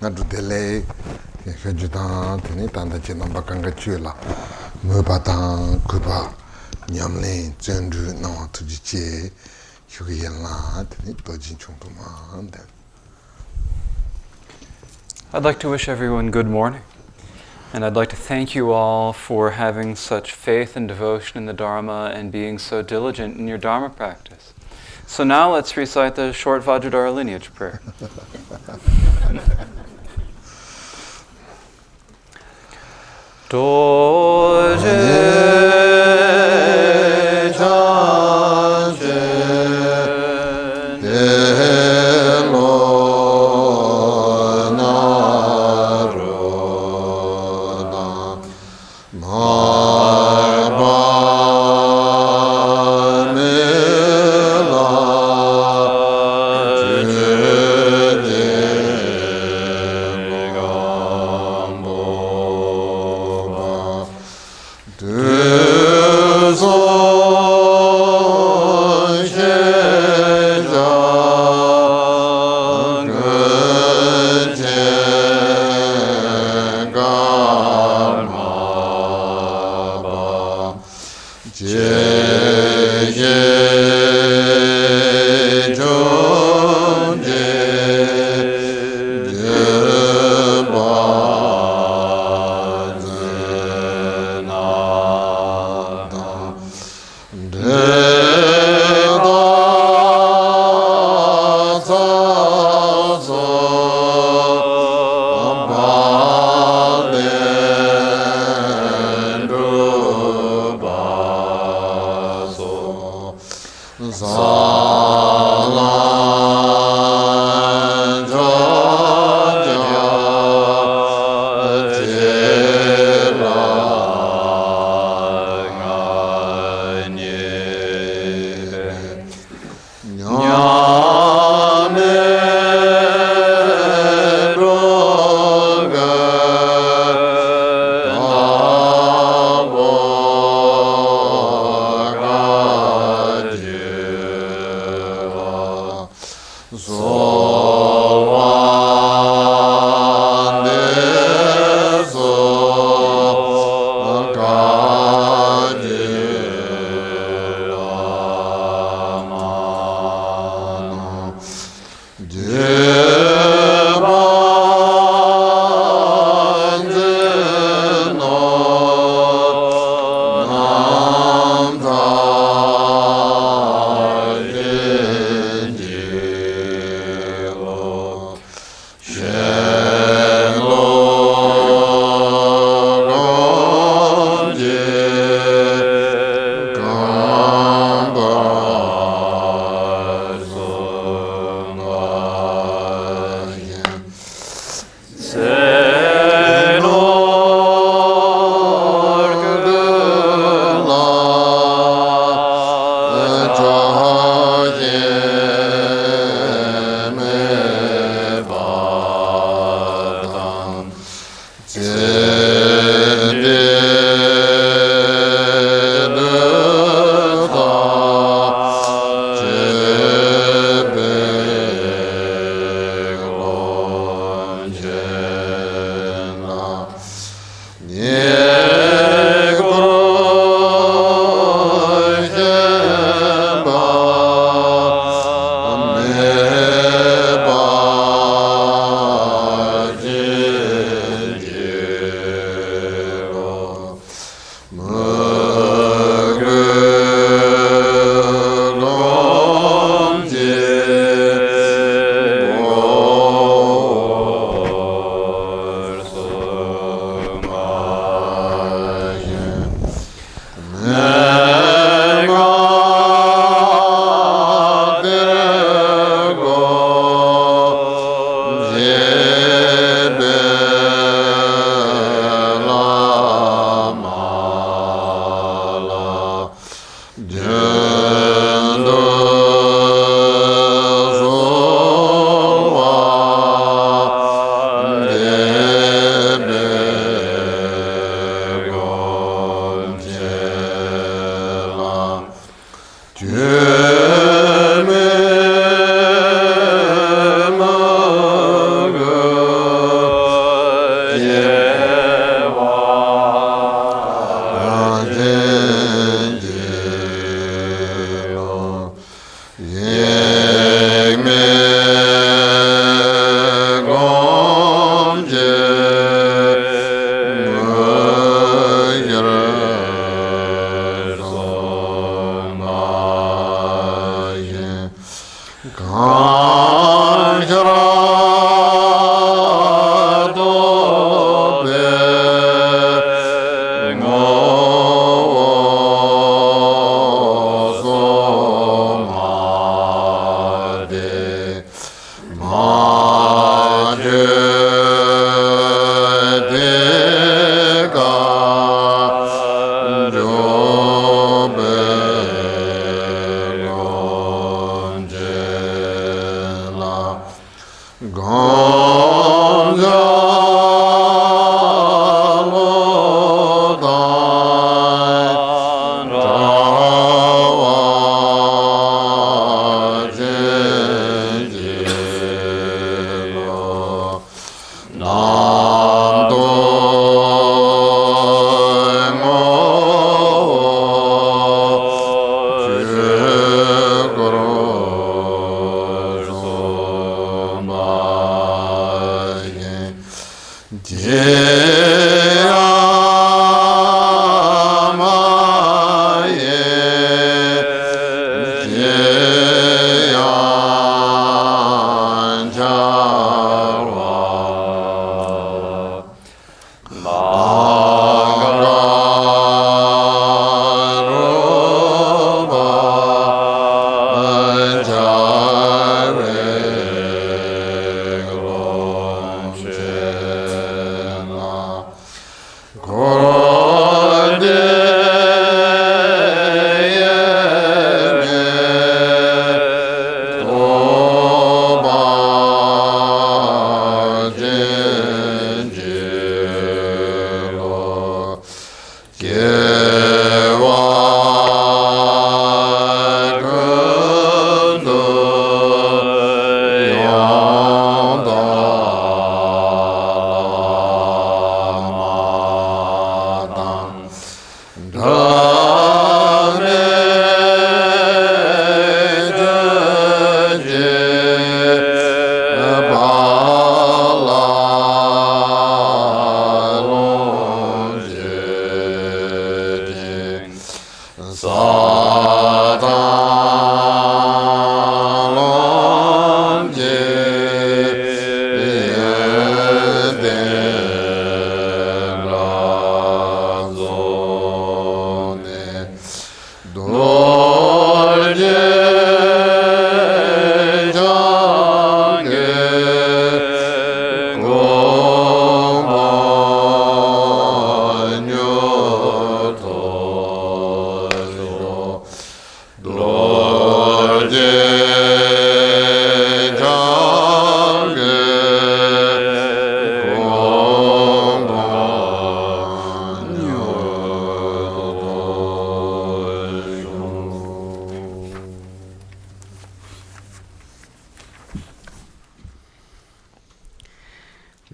do delay, Judan, Tanda Chinambakanga Chula, Mubatan, Kuba, Nyamlin, Zendru, no, to Jiche, Hugian, Dojin Chungtuma. I'd like to wish everyone good morning. And I'd like to thank you all for having such faith and devotion in the Dharma and being so diligent in your Dharma practice. So now let's recite the short Vajradhara lineage prayer.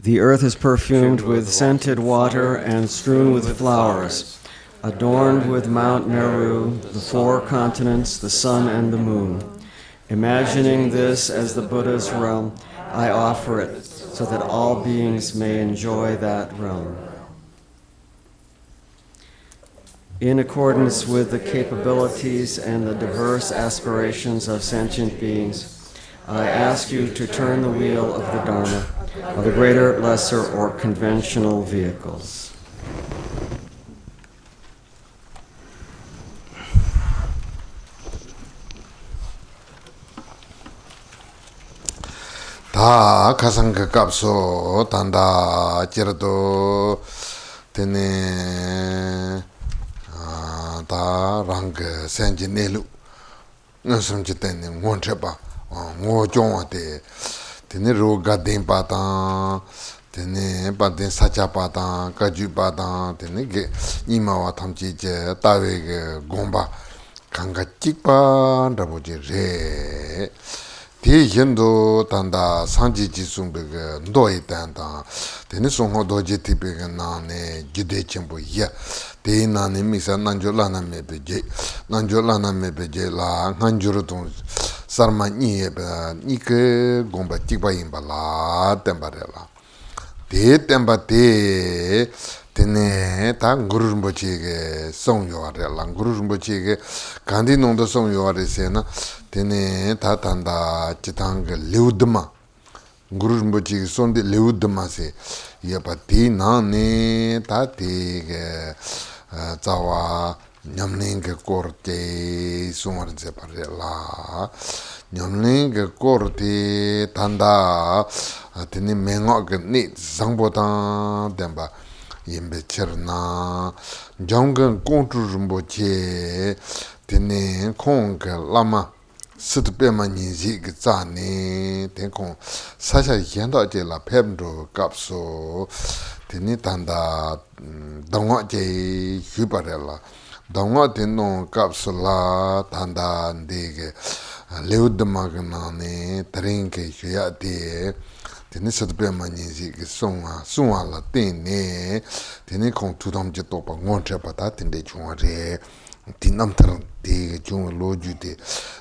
The earth is perfumed with scented water and strewn with flowers, adorned with Mount Meru, the 4 continents, the sun and the moon. Imagining this as the Buddha's realm, I offer it so that all beings may enjoy that realm. In accordance with the capabilities and the diverse aspirations of sentient beings, I ask you to turn the wheel of the Dharma, of the greater, lesser, or conventional vehicles. 다 가상가 값소 단다 지르도 되네 다 랑가 센지네루 너섬지 때네 원체바 모종한테 되네 로가 덴바다 되네 바데 사자바다 가주바다 되네 게 이마와 탐지제 따웨게 곰바 강가 찍바라보지 레 대현도 단다 상지지송베가 너에 단다 되네 송호 도지 티베가 나네 기대침보야 대나네 미사 난졸라나메베제 난졸라나메베제라 한주로도 sarmañieba nike gomba tikba imbala tembarela de temba de tene ta Guru Rinpoche ge songyo arela Guru Rinpoche ge gandhi nongdo songyo aresena tene ta tanda chitang leudma Guru Rinpoche ge sonde leudma se yapa ti nane ta te ge zawa nyamling korte sumarin se parela nyamling korte tanda tene mengo ge ni sangbotan demba yembe cherna jongan kontru Rinpoche tene kong lama sitpema nyinji ge zane ten kong sasha yenda je la pemdo kapso tene tanda dongwa je hyparela dongwa teno kapsula tanda ndege leudmagnane trinke hyate tene sitpema nyinji ge songa la tene tene kong tudam je topa ngonche pata tende chungare ti namtar de chung loju de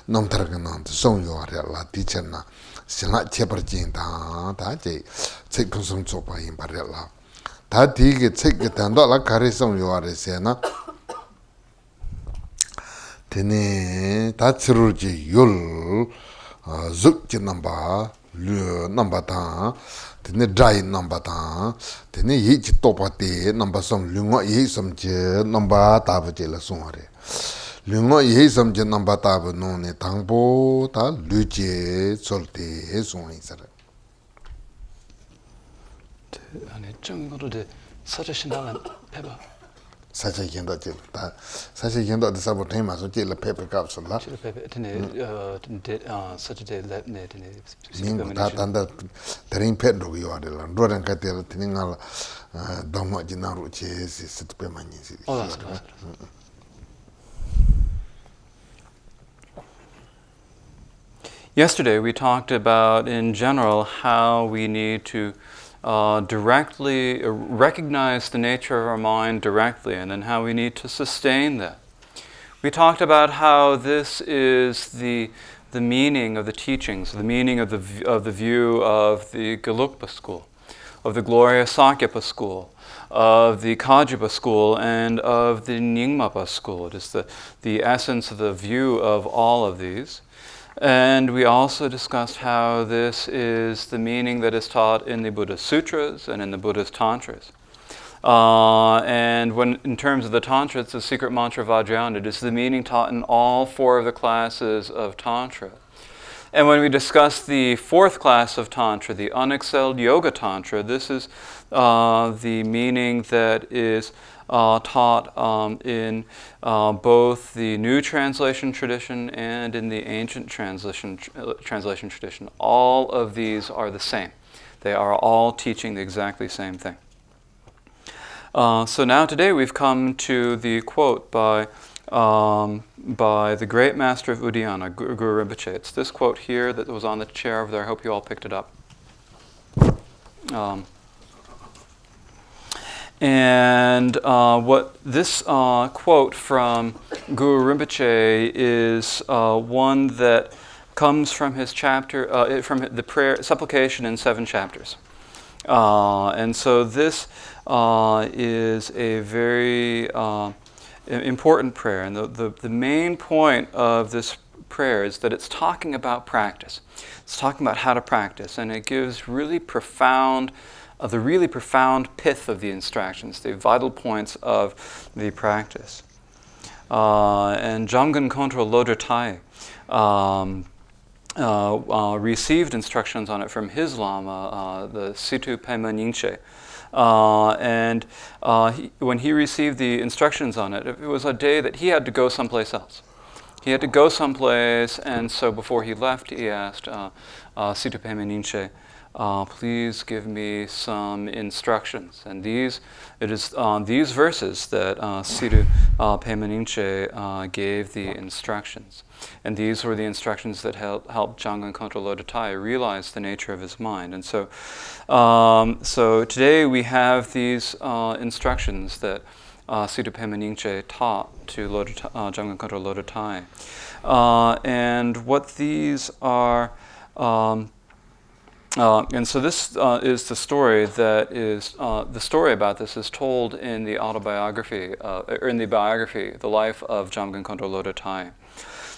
namtar ganan song yo ara la teacher na sila cheper jin ta je chek phusum chopa yin parela ta ti ge chek ge tan da la kare song yo ara se na tene ta churu ji yul zuk ji namba lu namba ta tene dry namba ta tene yi ji topa de namba som lunga yi som je namba ta ba je la song ara lunga yi som je namba ta ba no ne tangbo ta lu je cholte song yin sara 아니 정도로 데 서저신당은 Pepper. Sacha Yendo, Sacha Yendo, the Sabotima, so jail a paper capsule. Pepper, such a day let net in That under Terrain Pedro, you are the Landor and Catel, Tingal, Domaginaru chase, is to pay money. Oh, that's good. Yesterday we talked about, in general, how we need to directly recognize the nature of our mind directly, and then how we need to sustain that. We talked about how this is the meaning of the teachings, the meaning of the view of the Gelugpa school, of the Glorious Sakyapa school, of the Kagyapa school, and of the Nyingmapa school. It is the essence of the view of all of these. And we also discussed how this is the meaning that is taught in the Buddhist sutras and in the Buddhist tantras. And when, in terms of the tantras, the secret mantra vajrayana, it is the meaning taught in all four of the classes of tantra. And when we discussed the fourth class of tantra, the unexcelled yoga tantra, this is the meaning that is taught in both the new translation tradition and in the ancient translation tradition. All of these are the same. They are all teaching the exactly same thing. So now today we've come to the quote by the great master of Udayana, Guru Rinpoche. It's this quote here that was on the chair over there. I hope you all picked it up. And what this quote from Guru Rinpoche is one that comes from his chapter, from the prayer supplication in 7 chapters. And so this is a very important prayer. And the main point of this prayer is that it's talking about practice. It's talking about how to practice. And it gives really profound the really profound pith of the instructions, the vital points of the practice. And Jamgon Khenpo Lodra Tai received instructions on it from his Lama, the Situ Pema Nyingche. And when he received the instructions on it, it was a day that he had to go someplace else. He had to go someplace, and so before he left, he asked Situ Pema Nyingche, please give me some instructions. And it is these verses that Situ Pema Nyingche gave the instructions. And these were the instructions that helped Jamgon Khenpo Lodra Tai realize the nature of his mind. And so, so today we have these instructions that Situ Pema Nyingche taught to Jamgon Khenpo Lodra Tai. And what these are... and so this is the story that is, the story about this is told in the autobiography, or in the biography, The Life of Jamgon Khenpo Lodra Tai.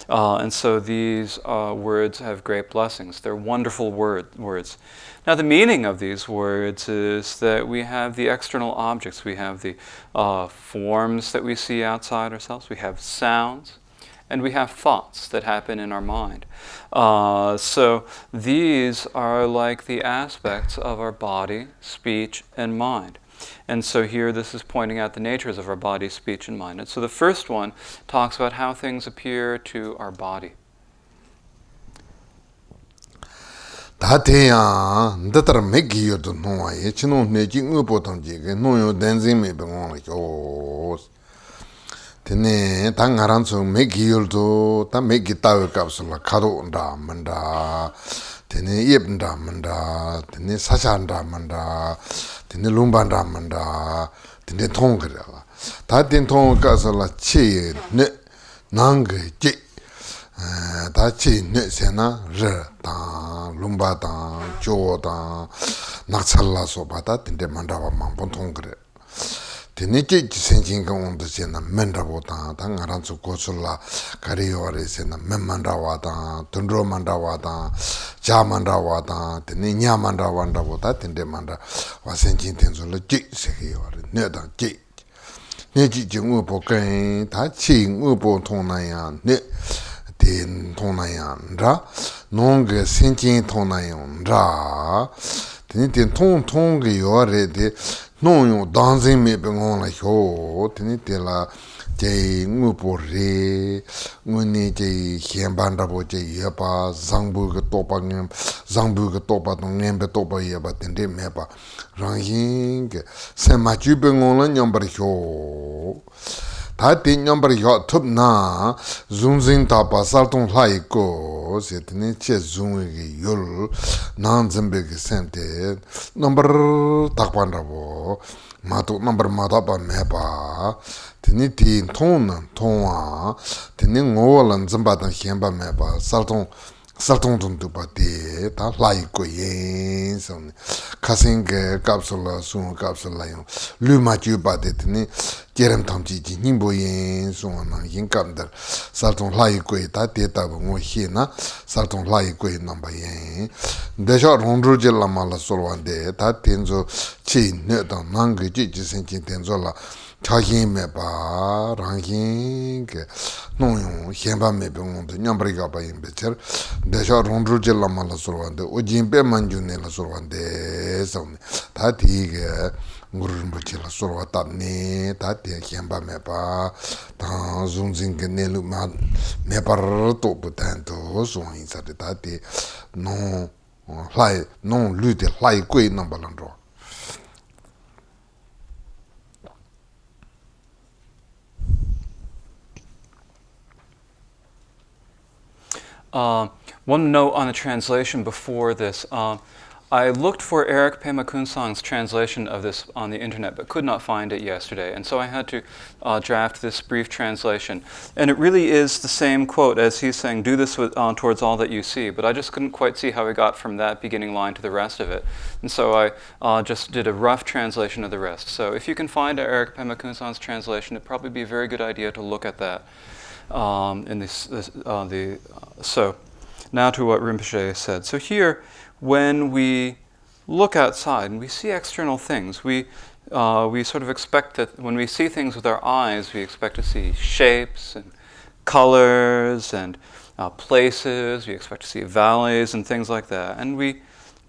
And so these words have great blessings. They're wonderful words. Now the meaning of these words is that we have the external objects. We have the forms that we see outside ourselves. We have sounds. And we have thoughts that happen in our mind. So these are like the aspects of our body, speech, and mind. And so here this is pointing out the natures of our body, speech, and mind. And so the first one talks about how things appear to our body. Tene tangaranso meki yuldo ta meki tawe kapsula kado nda manda tene yeb nda manda tene sasha nda manda tene lumba nda manda tene tongre ta ten tong kasala che ne nang je ta che ne sena re ta lumba ta jo ta nakchalla so bata tene manda wa mambon tongre Tenichi senjing on the Sena Mendravota, Tangaransu Kosula, Kariore Sena Memandawata, Tundro Mandawata, Jamandawata, Teninya Mandawandavota, Tendemanda, was senjing Tenzula Jik Sekior, Neda Jik. Neji Upo Kain, Taching Upo Tonayan, Ne Tin Tonayan, Ra, Nonga senjing Tonayan, Ra, Tenitin Tongi Yore. no yo dancing me bengon la ho tini te la je ngupo re nguni je hienbanda bo je yapa zangbu ge topa ngem zangbu ge topa no ngembe topa yaba tende meba ranging ge sema ju bengon la nyambar ho ta ti nyambar ho tup na zunzin tapa saltung lai ko se tini che zungi ge yul nan zembe ge sente number takpanda bo 마도 넘버 마다바 메바 티니티 톤 톤아 티니 ngolan zambada hienba meba salton tuntu pati ta laiko yin son kasinge capsula sun capsula yo luma ju pati tini jerem tamji ji nimbo yin son na yin kamdar salton laiko ta teta ngo hina salton laiko namba yin deja rondro je la mala solwande ta tenzo chi ne da nang ji ji sen ji tenzo la chahin me ba rangin ke no yo hienba me bong de nyambriga ba yin becher deja rondro je la mala solwande o jimbe manju ne la solwande son ta ti ge ngurun buchi la solwa tabne ta ti hienba me ba ta zunzing ke ne lu ma me par to putanto so yin sa de ta ti no lai no lu de lai gui number landro one note on the translation before this. I looked for Eric Pema Kunsang's translation of this on the internet, but could not find it yesterday. And so I had to draft this brief translation. And it really is the same quote as he's saying, do this with, towards all that you see. But I just couldn't quite see how he got from that beginning line to the rest of it. And so I just did a rough translation of the rest. So if you can find Eric Pema Kunsang's translation, it'd probably be a very good idea to look at that. So now to what Rinpoche said. So here, when we look outside and we see external things, we sort of expect that when we see things with our eyes, we expect to see shapes and colors and places. We expect to see valleys and things like that. And we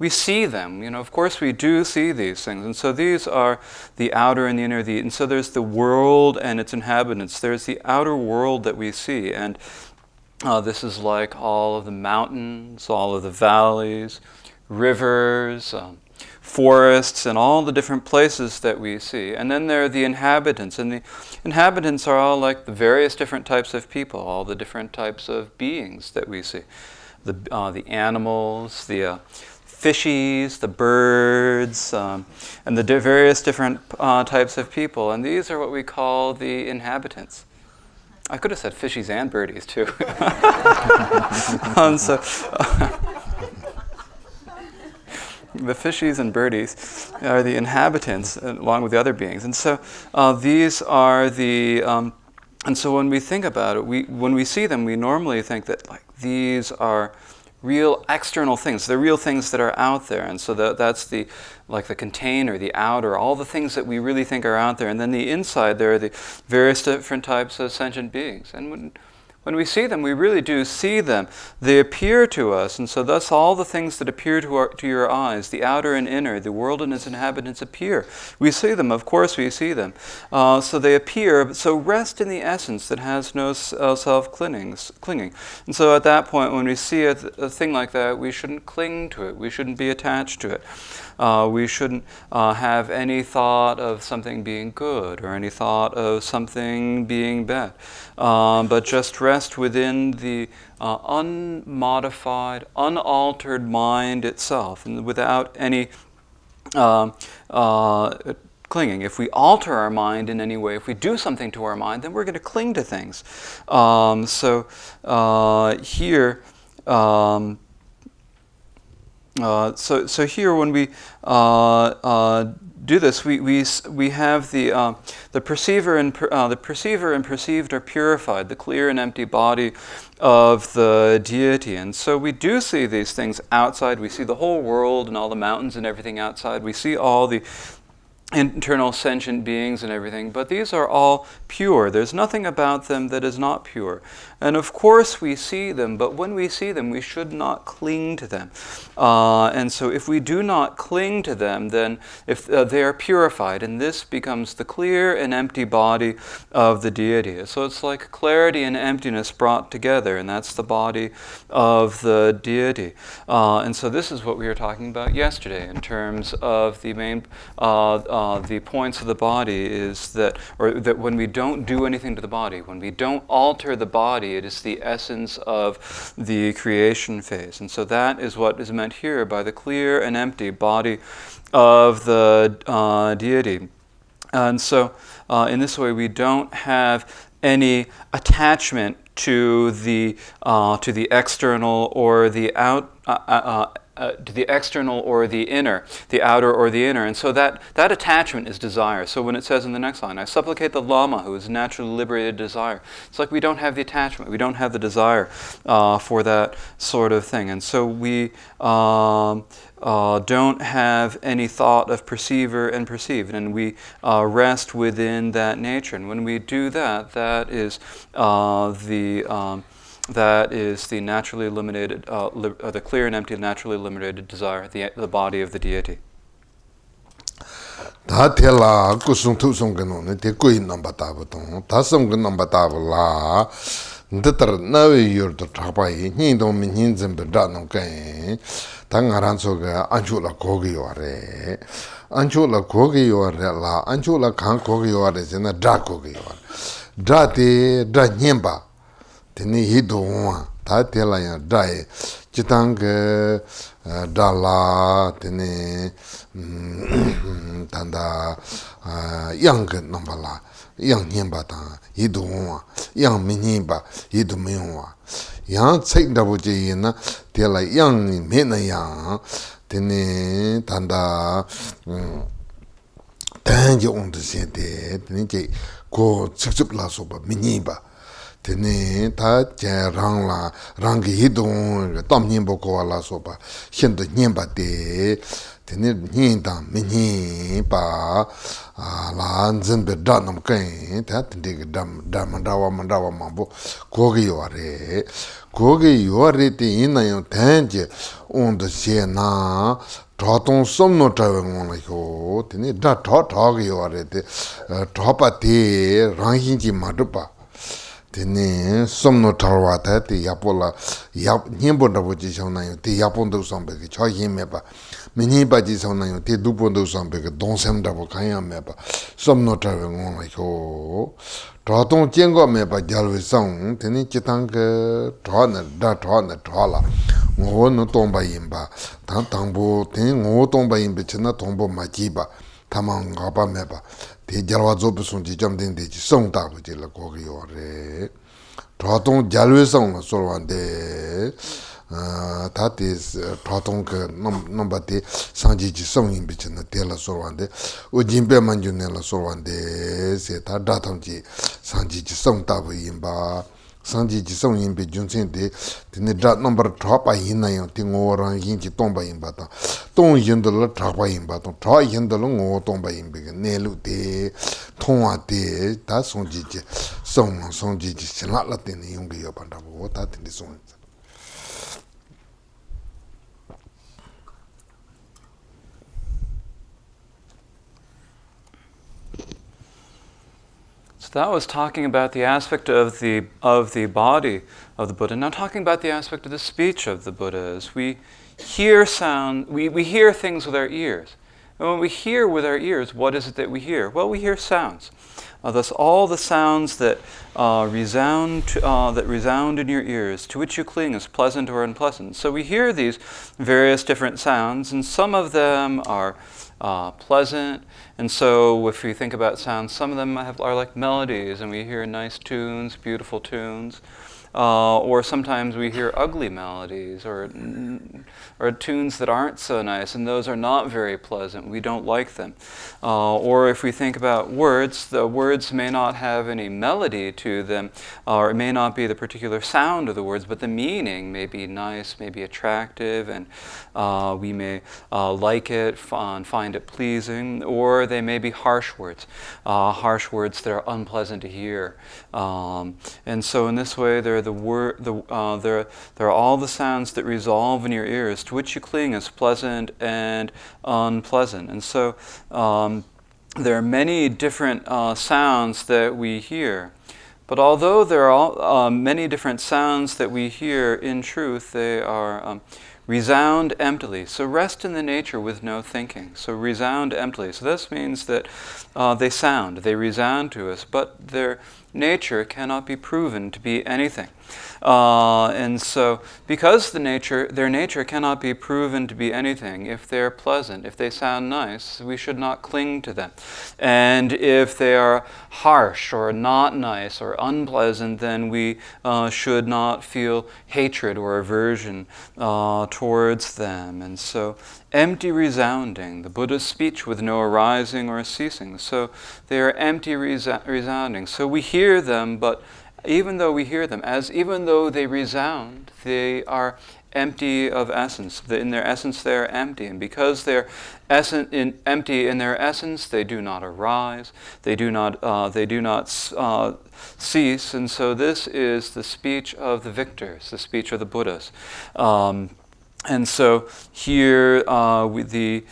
see them. Of course we do see these things. And so these are the outer and the inner. And so there's the world and its inhabitants. There's the outer world that we see. And this is like all of the mountains, all of the valleys, rivers, forests, and all the different places that we see. And then there are the inhabitants. And the inhabitants are all like the various different types of people, all the different types of beings that we see. The animals, the fishies, the birds, and the various different types of people. And these are what we call the inhabitants. I could have said fishies and birdies too. The fishies and birdies are the inhabitants along with the other beings. And so these are the... and so when we think about it, when we see them, we normally think that these are real external things. They're real things that are out there. And so that's the container, the outer, all the things that we really think are out there. And then the inside, there are the various different types of sentient beings. And when we see them, we really do see them. They appear to us, and so thus all the things that appear to your eyes, the outer and inner, the world and its inhabitants appear. We see them, of course we see them. So they appear, so rest in the essence that has no self-clinging. And so at that point, when we see a thing like that, we shouldn't cling to it. We shouldn't be attached to it. We shouldn't have any thought of something being good or any thought of something being bad, but just rest within the unmodified, unaltered mind itself, and without any clinging. If we alter our mind in any way, if we do something to our mind, then we're going to cling to things. Here. So here, when we do this, we have the perceiver and perceived are purified, the clear and empty body of the deity. And so we do see these things outside. We see the whole world and all the mountains and everything outside. We see all the internal sentient beings and everything, but these are all pure. There's nothing about them that is not pure. And of course we see them, but when we see them, we should not cling to them. And so if we do not cling to them, then if they are purified, and this becomes the clear and empty body of the deity. So it's like clarity and emptiness brought together, and that's the body of the deity. And so this is what we were talking about yesterday in terms of the main the points of the body is that, or that when we don't do anything to the body, when we don't alter the body, it is the essence of the creation phase. And so that is what is meant here by the clear and empty body of the deity. And so in this way we don't have any attachment to the external or the to the external or the inner, the outer or the inner. And so that attachment is desire. So when it says in the next line, I supplicate the Lama who is naturally liberated desire, it's like we don't have the attachment, we don't have the desire for that sort of thing. And so we don't have any thought of perceiver and perceived, and we rest within that nature. And when we do that, that is the naturally eliminated, the clear and empty, naturally eliminated desire, the body of the deity. Da tela kusung tu sung gano ne te kui namba tabu tong, da sung gano namba tabu la, ndatar nawe yor to chapa yi, nyi dong mi nyin zimbe da nong kay, da ngaran so ga anchu la kogi yore, anchu la kogi yore la, anchu la kang kogi yore zina da kogi yore, da te da nyemba, teni hido wa, da tela ya da ye, chitang da la, teni tanda yang namba la, yang nyemba tang, hido wa, yang mi nyemba, hido mi wa, yang tsek dabu je ye na, tela yang me na yang, teni tanda tenje ondo se te, teni je ko tsik la soba, mi nyemba, tene ta jen rang la rang gi hidong tam nyen bo ko la so ba shen de nyen ba de tene nyen da me nyen ba la nzen be da nam ken ta tende ge dam mandawa ma bo ko ge yo re te yin na yo tan je on de se na tra tong som no tra ngong la yo tene da tha ge yo re te tha pa te rang yin ji ma do pa tene somno tarwa ta te yapola yap nyembo da boji sauna yo te yapondo sambe ke cha yeme ba meni ba ji sauna yo te dupondo sambe ke donsem da bo kanya me ba somno tarwa ngong la yo tra tong jengo me ba jalwe sang tene chitang ke tra na tra la ngo no tomba yimba tang bo tene ngo tomba yimbe chena tombo ma ji ba tamang ga ba me ba te jalwa zobu sun ji jam den de ji song da bu ji la ko ge yo re tra tong jalwe song la so wan de ta te tra tong ke number te sang ji song yin bi chen de la so wan de o jin be man ju ne la so wan de se ta da tong ji sang ji song da bu yin ba sang ji song yin bi jun chen de ne da number drop a yin na yo te ngo ran yin ji tong ba yin ba ta tong yin de la tra ba yin ba tong tra yin de lo ngo tong ba yin bi ne lu de tong a de ta song ji sin la la de ne yung ge yo ban da bo ta de song. That was talking about the aspect of the body of the Buddha. Now talking about the aspect of the speech of the Buddha. As we hear sound, we hear things with our ears. And when we hear with our ears, what is it that we hear? Well, we hear sounds. Thus, all the sounds that resound in your ears, to which you cling, is pleasant or unpleasant. So we hear these various different sounds, and some of them are pleasant. And so if we think about sounds, some of them are like melodies, and we hear nice tunes, beautiful tunes. or sometimes we hear ugly melodies or tunes that aren't so nice, and those are not very pleasant. We don't like them. Or if we think about words, the words may not have any melody to them, or it may not be the particular sound of the words, but the meaning may be nice, may be attractive, and we may like it and find it pleasing, or they may be harsh words that are unpleasant to hear. And so in this way, there are all the sounds that resolve in your ears, to which you cling as pleasant and unpleasant. And so there are many different sounds that we hear. But although there are many different sounds that we hear, in truth, they are resound emptily. So rest in the nature with no thinking. So resound emptily. So this means that they resound to us, but their nature cannot be proven to be anything. And so, because their nature cannot be proven to be anything, if they're pleasant, if they sound nice, we should not cling to them. And if they are harsh or not nice or unpleasant, then we should not feel hatred or aversion towards them. And so, empty resounding, the Buddha's speech with no arising or ceasing. So they are empty resounding. So we hear them, but even though we hear them, even though they resound, they are empty of essence. In their essence, they are empty. And because they're empty in their essence, they do not arise. They do not cease. And so this is the speech of the victors, the speech of the Buddhas. And so here the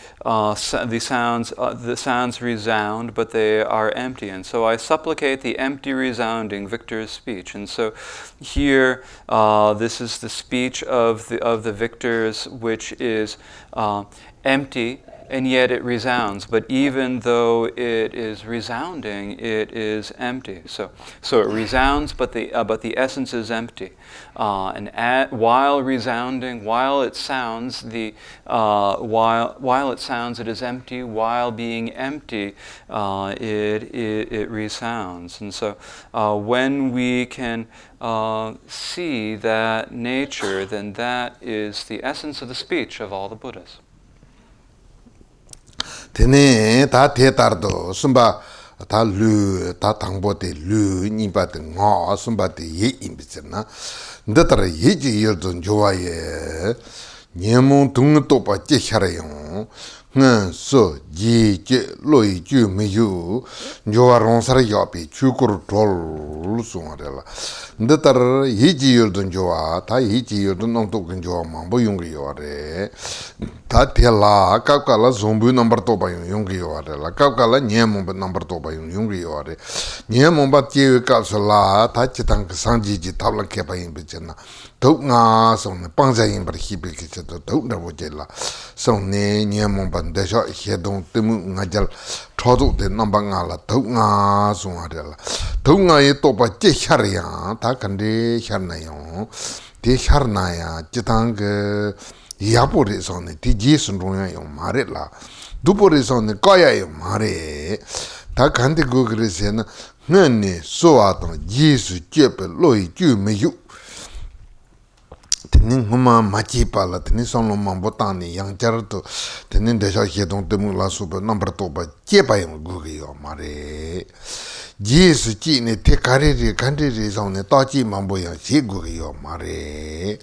sounds resound, but they are empty. And so I supplicate the empty resounding victor's speech. And so here this is the speech of the victors, which is empty, and yet it resounds. But even though it is resounding, it is empty. So it resounds, but the essence is empty. While resounding, while it sounds, while it sounds, it is empty. While being empty, it resounds. And so when we can see that nature, then that is the essence of the speech of all the Buddhas. Tene ta te tardo sumba ta lu ta tangbo te lu nipa te nga sumba te ye imbichana ndatara ye ji yerdon jowa ye nyemon tung to pa che charayon ngan so ji che loi ju me yu jowa ronsara yapi chukur tol sungarela ndatara ye ji yerdon jowa ta ye ji yerdon nong to gun jowa mambo yungi yore ta tela kakala zombu number to ba yungi yore la kakala nyemon number to ba yungi yore nyemon ba che kapsala ta chitang sanji ji tabla ke ba yin bichena dou nga song pangja yin bar hi bi ke dou na bo jela song ne nyemon ban de sha he dong temu ngajal thodu de number nga la dou nga song adela dou nga ye to ba che char ya ta kan de char na yo de char na ya chitang ge 야보리 손에 디지스 농야 요 말이라 두보리 손에 거야 요 말이 다 간데 그 그래서는 너네 소아도 예수 제베 로이 주메유 tenen huma machi pala tenen sonlo mambo tani yang charto tenen desha hedong temu la super number to ba che pa yung gu ge yo mare jesu chi ne te kare re kande re song ne ta chi mambo yang che gu ge yo mare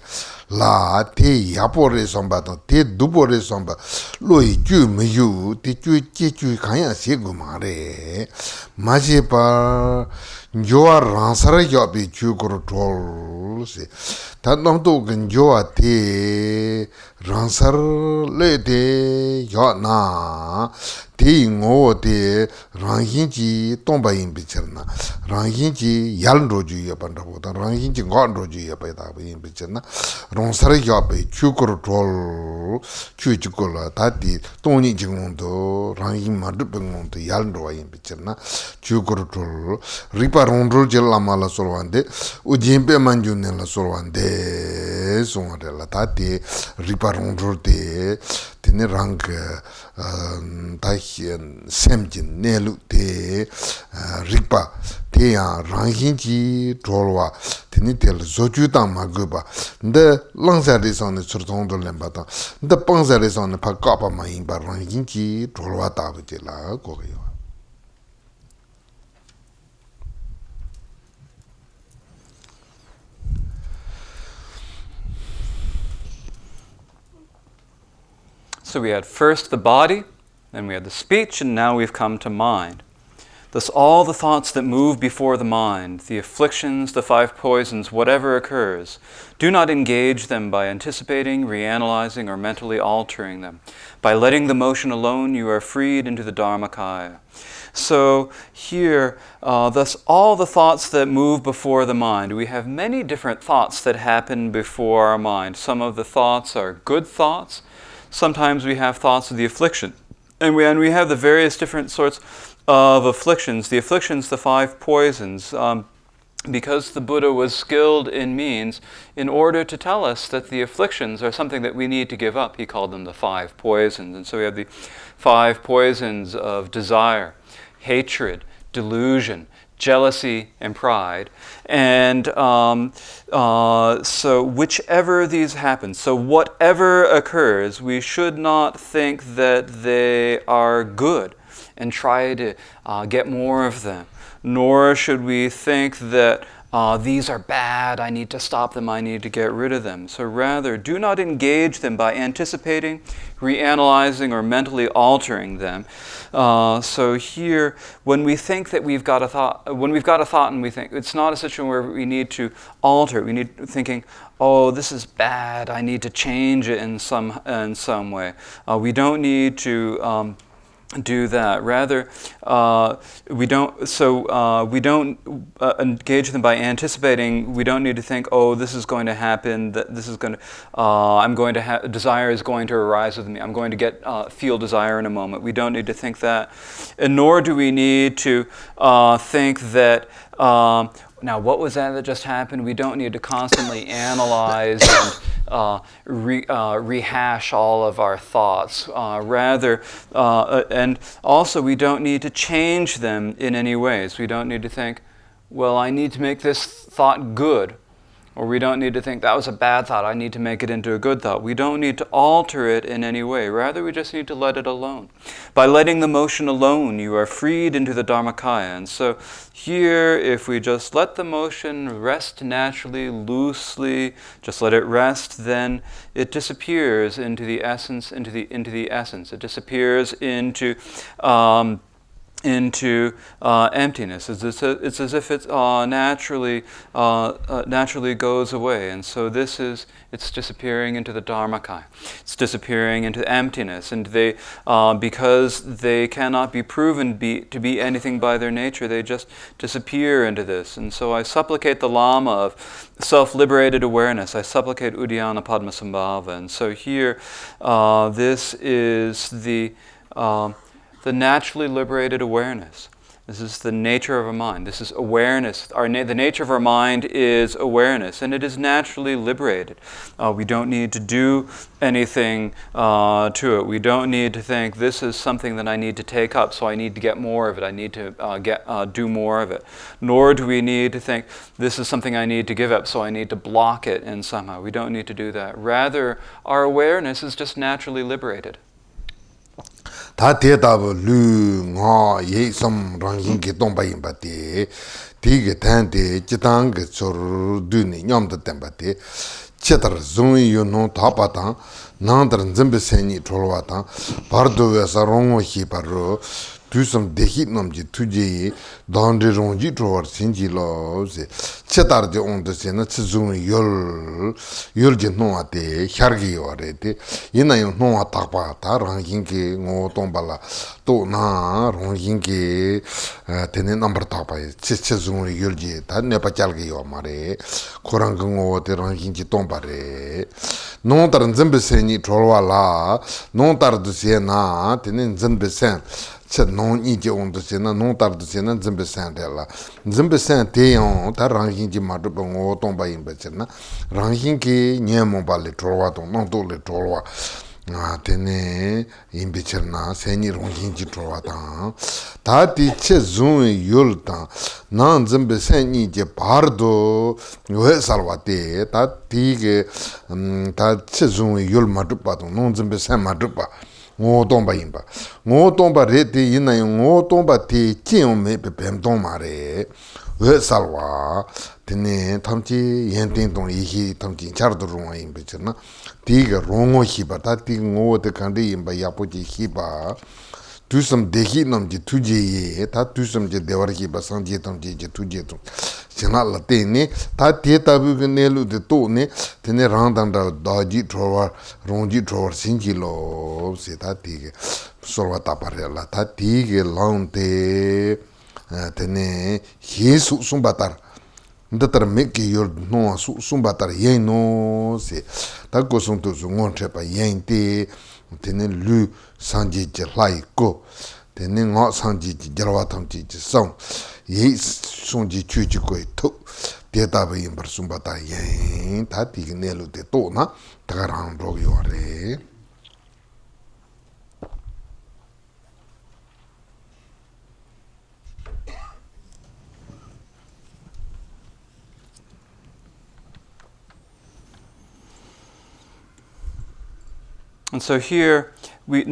la te yapo re song ba te dupo re song ba loi ju me yu te ju che ju kan ya che gu mare machi pa joa ransara yo bi chu ko tol se ta nam to gen joa te ransar le de yo na te ngo de rangin ji tong ba yin bi cherna rangin ji yal ro ju ya ban ro da rangin ji ngon ro ju ya ba da yin bi cherna ransara yo bi chu ko tol chu ji ko la ta di tong ni ji ngon do rangin ma du ben ngon do yal ro yin bi cherna chu ko tol ripa rondro je la mala solwande u jimpe manju ne la solwande songade la ta te ripa rondro te tene rang ta semjin ne lu te ripa te ya rangin ji drolwa tinitel zojutang maguba, the Langsaris on the Surtondo Lembata, the Panzaris on the Pacapa Main Baranginki, Trolwata Villa, Gorio. So we had first the body, then we had the speech, and now we've come to mind. Thus all the thoughts that move before the mind, the afflictions, the 5 poisons, whatever occurs, do not engage them by anticipating, reanalyzing, or mentally altering them. By letting the motion alone, you are freed into the Dharmakaya. So here, thus all the thoughts that move before the mind, we have many different thoughts that happen before our mind. Some of the thoughts are good thoughts. Sometimes we have thoughts of the affliction. And we have the various different sorts of afflictions. The afflictions, the 5 poisons, because the Buddha was skilled in means, in order to tell us that the afflictions are something that we need to give up, he called them the 5 poisons. And so we have the 5 poisons of desire, hatred, delusion, jealousy, and pride. And so whichever these happen, so whatever occurs, we should not think that they are good and try to get more of them. Nor should we think that these are bad, I need to stop them, I need to get rid of them. So rather, do not engage them by anticipating, reanalyzing, or mentally altering them. So here, when we think that we've got a thought, and we think, it's not a situation where we need to alter. We need thinking, oh, this is bad, I need to change it in some way. We don't need to do that. Rather, we don't engage them by anticipating. We don't need to think, oh, this is going to happen, that this is going to, desire is going to arise with me. I'm going to feel desire in a moment. We don't need to think that. And nor do we need to think that, now what was that just happened? We don't need to constantly analyze and rehash all of our thoughts. And also we don't need to change them in any ways. We don't need to think, well, I need to make this thought good. Or we don't need to think, that was a bad thought, I need to make it into a good thought. We don't need to alter it in any way. Rather, we just need to let it alone. By letting the motion alone, you are freed into the Dharmakaya. And so here, if we just let the motion rest naturally, loosely, just let it rest, then it disappears into the essence, into the essence. It disappears into emptiness. It's as if it naturally goes away. And so it's disappearing into the Dharmakaya. It's disappearing into emptiness. And they, because they cannot be proven to be anything by their nature, they just disappear into this. And so I supplicate the Lama of self-liberated awareness. I supplicate Uddiyana Padmasambhava. And so here, this is the naturally liberated awareness. This is the nature of our mind. This is awareness. The nature of our mind is awareness, and it is naturally liberated. We don't need to do anything to it. We don't need to think, this is something that I need to take up, so I need to get more of it. I need to do more of it. Nor do we need to think, this is something I need to give up, so I need to block it in somehow. We don't need to do that. Rather, our awareness is just naturally liberated. Ta te tabu lu nga ye som rangin ki tongpa yinpa te ti ke ten te chitang ke chor du ni nyam ta tenpa te chetar zungi yu no ta pa tang nang tar nzimbe senyi cholwa tang par duwe sa rongo hi paru tu som dekhi namji tuje yi dandri rongji chowar sinji lo se chetar de on de se na chi zungi yol je no te hyargi yo re te yina yo no ta pa ta rangin ke ngo tongpa la to na rongin ke tene number ta pa chi zungi yol je ta ne pa chal ge yo ma re korang ngo te rangin ji tongpa re non tar nzimbe senyi cholwa la non tar de se na tene nzimbe sen che non ni je on de se na non tar de se na nzimbe sen de la nzimbe sen te yon ta rangin ji ma do ngo tong ba yin ba che na rangin ki nye mo ba le cholwa to non to le cholwa tene imbicherna seni rongin ji trowata ta ti che zun yul ta nan zimbe seni je bardo we salwate ta ti ge ta che zun yul madupa to non zimbe sen madupa ngo tomba imba ngo tomba re te ina ngo tomba te chen me pe pem tom mare we salwa tene tamchi yenten ton yi tamchi chardo rongwa imbicherna tiga rongo hiba, ta tiga ngo te kande yinba yapo je hiba, tusam dehi nam je tuje ye, ta tusam je dewar hiba, sanje tam je tuje tum. Sina la tene, ta te tabu ke nelu de to ne, tene rang danda daji trowar, rongji trowar sinji lo, se ta tiga, sorwa tapare la, ta tiga lang te, tene, he su sumbatar. Ndatar meke yor no sumbatar yen no se ta ko sum to ngon trepa yen te tene lu sanje je lai ko tene ngo sanje je jarwa tam ji song ye song ji chu ji ko to te ta ba yin bar sumbatar yen ta ti ne lu te to na ta ran ro yo re. And so here, there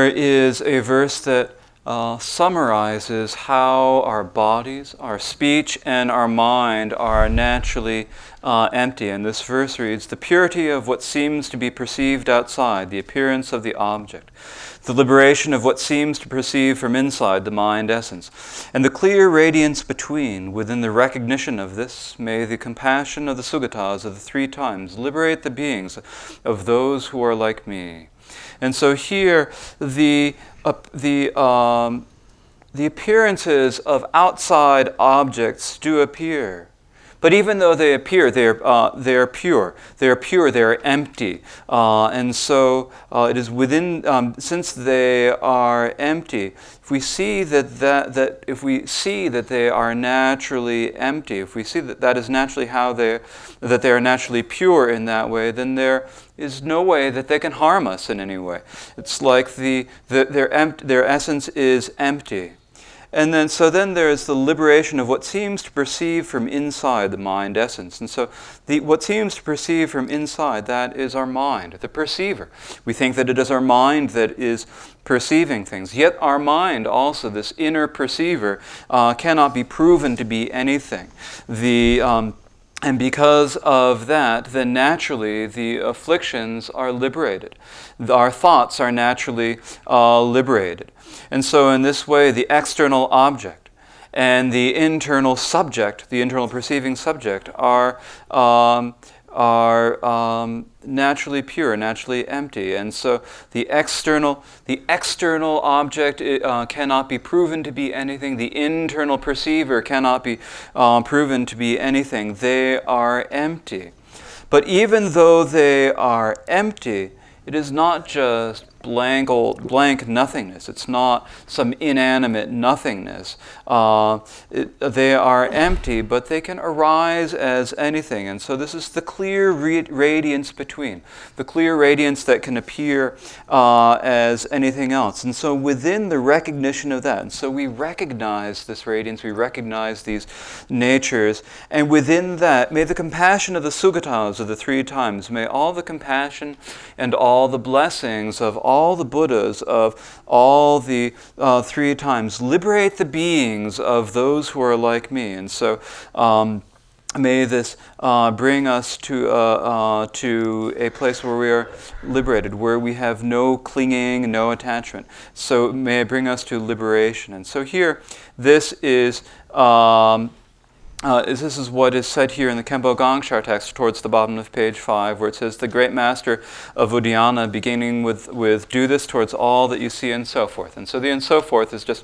is a verse that summarizes how our bodies, our speech, and our mind are naturally empty. And this verse reads, "The purity of what seems to be perceived outside, the appearance of the object, the liberation of what seems to perceive from inside the mind essence, and the clear radiance between, within the recognition of this, may the compassion of the Sugatas of the three times liberate the beings of those who are like me." And so here, the appearances of outside objects do appear. But even though they appear, they are pure. They are pure. They are empty, and so it is within. Since they are empty, if we see that if we see that they are naturally empty, if we see that is naturally how they are naturally pure in that way, then there is no way that they can harm us in any way. It's like their essence is empty. And then there is the liberation of what seems to perceive from inside the mind essence. And so what seems to perceive from inside, that is our mind, the perceiver. We think that it is our mind that is perceiving things. Yet our mind also, this inner perceiver, cannot be proven to be anything. And because of that, then naturally the afflictions are liberated. Our thoughts are naturally liberated. And so in this way, the external object and the internal subject, the internal perceiving subject, are naturally pure, naturally empty. And so the external object cannot be proven to be anything. The internal perceiver cannot be proven to be anything. They are empty. But even though they are empty, it is not just blank nothingness. It's not some inanimate nothingness. They are empty, but they can arise as anything. And so this is the clear radiance between, the clear radiance that can appear as anything else. And so within the recognition of that, and so we recognize this radiance, we recognize these natures, and within that, may the compassion of the Sugatas of the three times, may all the compassion and all the blessings of all the Buddhas of all the three times liberate the beings of those who are like me. And so may this bring us to a place where we are liberated, where we have no clinging, no attachment. So may it bring us to liberation. And so here, this is what is said here in the Khenpo Gangshar text towards the bottom of page 5, where it says, "The great master of Vajrayana, beginning with do this towards all that you see," and so forth. And so the "and so forth" is just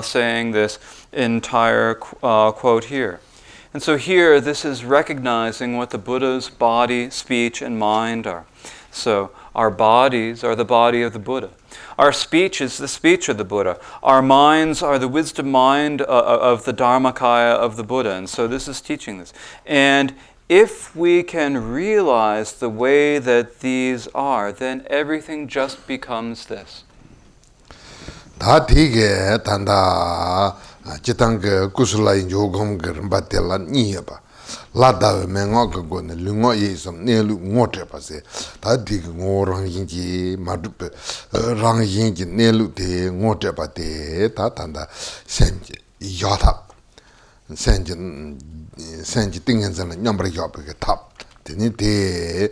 saying this entire quote here. And so here, this is recognizing what the Buddha's body, speech, and mind are. So our bodies are the body of the Buddha. Our speech is the speech of the Buddha. Our minds are the wisdom mind of the Dharmakaya of the Buddha. And so this is teaching this. And if we can realize the way that these are, then everything just becomes this. 다 되게 단다 지탕게 구슬라 요금 그런 바텔라 니여봐 라다 맹어 그거는 릉어 예섬 내루 못해 봐세 다 되게 ngo랑인지 마두페 랑인지 내루데 못해 봐데 다 단다 센지 야다 센지 띵현자는 넘버 야베게 탑 되니 되네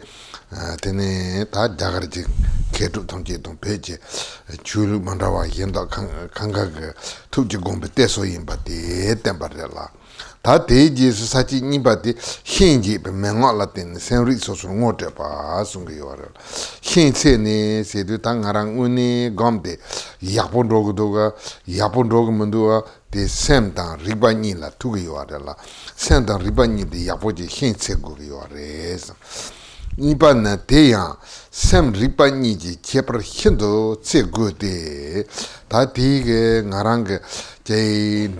다 자가르지 개도 통제 동 배제 줄 만다와 현다 강가가 투지 공부 때소인 바디 템바rel라 다 대지에서 사지 니바디 신지 명월라된 생리 소소 못해 봐 숨겨요라 신체네 세도 당하랑 운이 검데 야본도가 야본도가 데셈다 리바니라 투기요라라 센다 리바니데 야보지 신체고요레스 이반나 대야 샘 리바니지 제프르 힌도 제고데 다디게 나랑게 제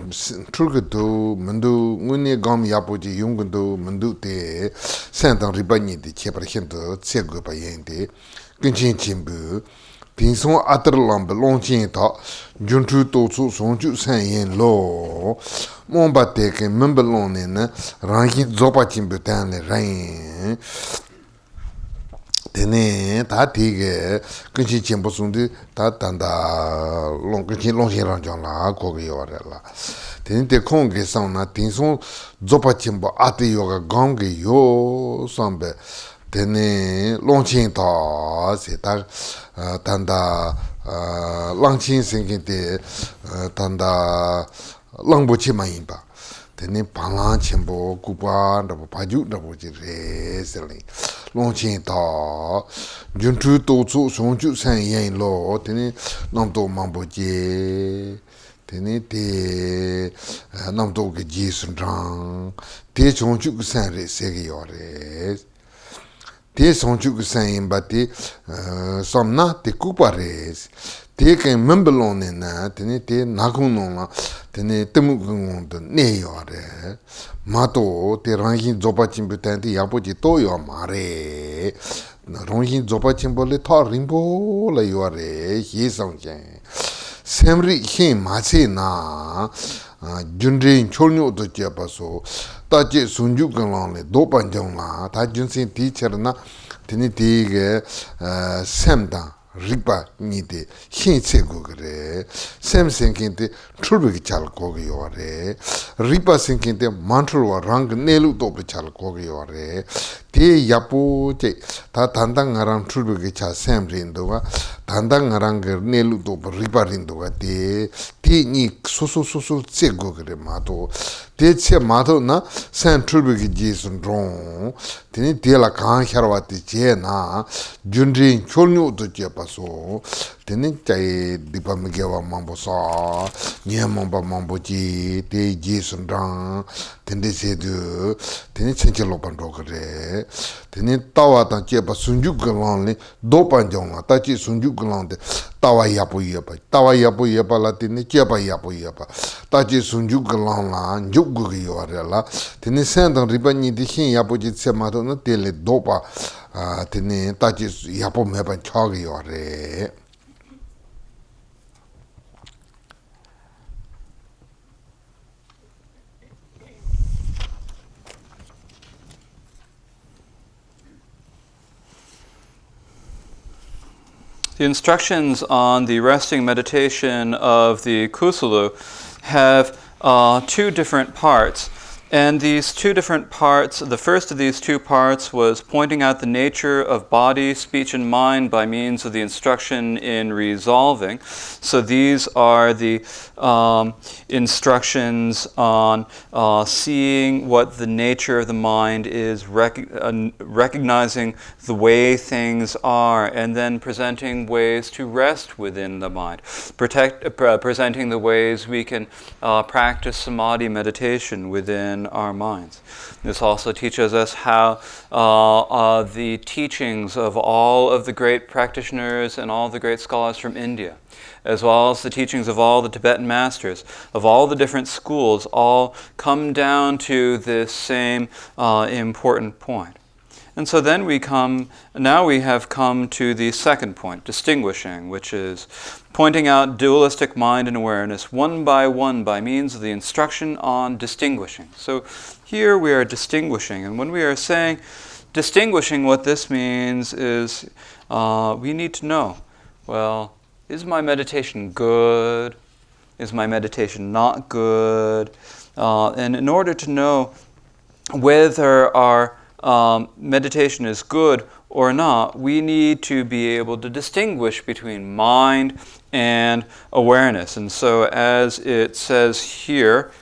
출거도 문도 문이 감 야보지 용근도 문도데 센다 리바니지 제프르 힌도 제고바yen데 근친친부 빈송 아들람베 롱친타 준투 도수 송주 산yen로 몬바테케 멤벨론네나 랑히 조바친부탄레 라인 되네 다 되게 근시 전부송도 다 단다 롱신랑장라 거기 와라 되는데 공개상나 딩송 조바침보 아트요가 강게 요 선배 되네 롱신다 세다 단다 랑신 생긴데 단다 랑보치마인바 되네 방랑 첨보 구바라고 봐주라고 지레슬리 롱친다 준투 도주 송주 산yen로 되네 남도 망보지 되네 대 남도 그 지순장 대 송주 산레 세기요레 대 송주 산인바티 somna te kupares te ke membelone na tene te nagunonga tene temugungo ne yore mato te rangin zopa chimbutante yapoji to yo mare rangin zopa chimbole tha rimbo la yore hi songjen semri hi mache na junrin cholnyo to chepaso ta che sunju galang le do panjong la ta junsin teacher na tene te semda ripa nide hinchego kare sem senkinte trulbe chal kogi yore ripa senkinte mantrwa rang nelu dobe chal kogi yore te yapo che ta tandang arang trulbe cha sem rindoga tandang arang nelu dobe ripa rindoga te ni soso tsego kare mato te che mato na sem trulbe ji sun ron tene te la kan harwati che na junrin cholnyo to che so tene chai dipa megewa mambo sa nyamamba mambo ji te ji sundang tene se du tene chenche lopan rokare tene tawa ta che pa sunju galang le do panjong la ta chi sunju galang de tawa yapo yapa la tene che pa yapo yapa ta chi sunju galang la njuk gu yo la tene sendang ribani di hin yapo ji se ma do na tele do pa tene tachi yapo meban chagi yore. The instructions on the resting meditation of the Kusulu have two different parts. And these two different parts, the first of these two parts was pointing out the nature of body, speech, and mind by means of the instruction in resolving. So these are the instructions on seeing what the nature of the mind is, recognizing the way things are, and then presenting ways to rest within the mind, presenting the ways we can practice samadhi meditation within in our minds. This also teaches us how the teachings of all of the great practitioners and all the great scholars from India, as well as the teachings of all the Tibetan masters, of all the different schools, all come down to this same important point. And so then now we have come to the second point, distinguishing, which is pointing out dualistic mind and awareness one by means of the instruction on distinguishing. So here we are distinguishing, and when we are saying distinguishing, what this means is we need to know, well, is my meditation good? Is my meditation not good? And in order to know whether our meditation is good or not, we need to be able to distinguish between mind and awareness. And so as it says here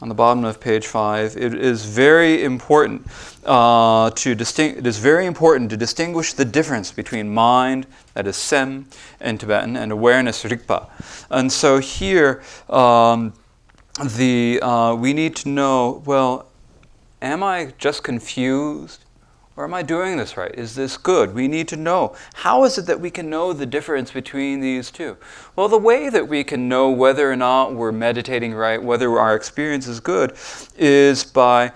on the bottom of page 5, it is very important to distinguish the difference between mind, that is sem in Tibetan, and awareness, rikpa. And so here we need to know, well, am I just confused? Or am I doing this right? Is this good? We need to know. How is it that we can know the difference between these two? Well, the way that we can know whether or not we're meditating right, whether our experience is good, is by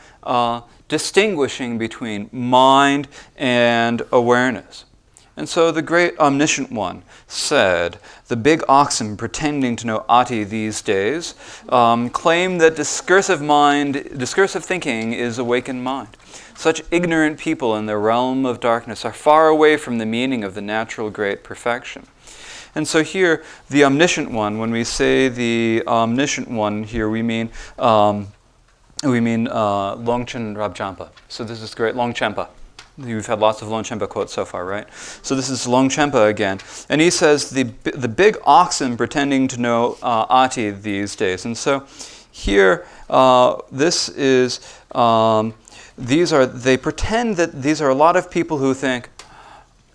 distinguishing between mind and awareness. And so the great omniscient one said, the big oxen pretending to know Ati these days claim that discursive thinking is awakened mind. Such ignorant people in the realm of darkness are far away from the meaning of the natural great perfection. And so here, the omniscient one, when we say the omniscient one here, we mean Longchen Rabjampa. So this is great Longchenpa. You've had lots of Longchenpa quotes so far, right? So this is Longchenpa again. And he says, the big oxen pretending to know Ati these days. And so here, this is... they pretend that these are a lot of people who think,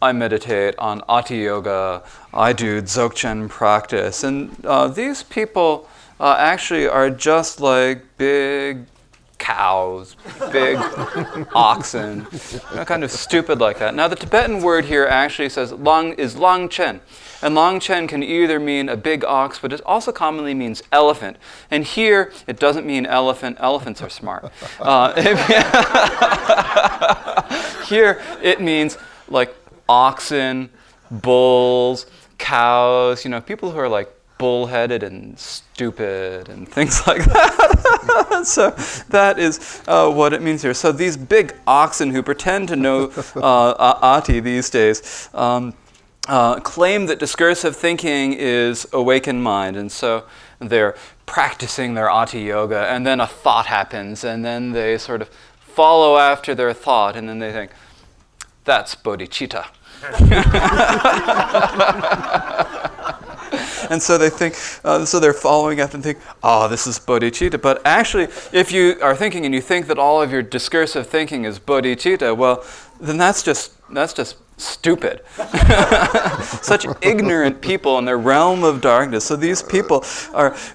I meditate on Ati Yoga, I do Dzogchen practice. And these people actually are just like big cows, big oxen, kind of stupid like that. Now the Tibetan word here actually says is Langchen. And Langchen can either mean a big ox, but it also commonly means elephant. And here, it doesn't mean elephant. Elephants are smart. Here, it means like oxen, bulls, cows, people who are like bullheaded and stupid and things like that. So that is what it means here. So these big oxen who pretend to know Ati these days claim that discursive thinking is awakened mind, and so they're practicing their Ati Yoga, and then a thought happens, and then they sort of follow after their thought, and then they think, that's bodhicitta. And so they think, so they're following up and think, this is bodhicitta. But actually, if you are thinking and you think that all of your discursive thinking is bodhicitta, well, then that's just stupid. Such ignorant people in the realm of darkness. So these people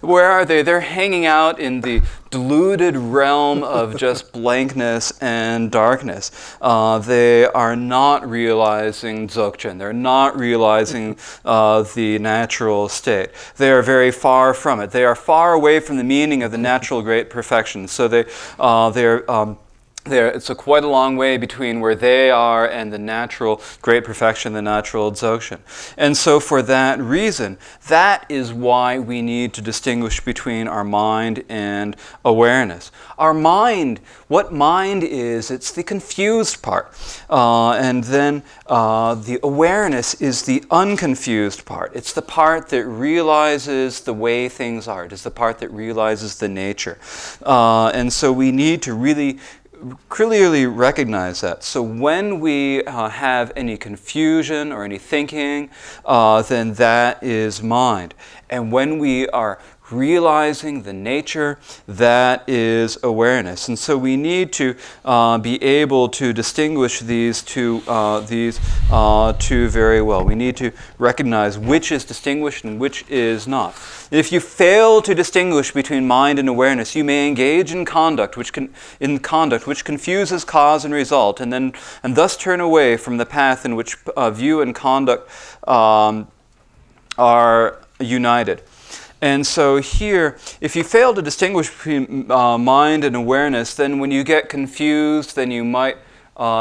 where are they? They're hanging out in the deluded realm of just blankness and darkness. They are not realizing Dzogchen. They're not realizing the natural state. They are very far from it. They are far away from the meaning of the natural great perfection. So it's quite a long way between where they are and the natural great perfection, the natural Dzogchen. And so for that reason, that is why we need to distinguish between our mind and awareness. Our mind, what mind is, it's the confused part. And then the awareness is the unconfused part. It's the part that realizes the way things are. It is the part that realizes the nature. And so we need to really clearly recognize that. So when we have any confusion or any thinking, then that is mind. And when we are realizing the nature that is awareness. And so we need to be able to distinguish these two very well. We need to recognize which is distinguished and which is not. If you fail to distinguish between mind and awareness, you may engage in conduct which confuses cause and result, and thus turn away from the path in which view and conduct are united. And so here, if you fail to distinguish between mind and awareness, then when you get confused, then you might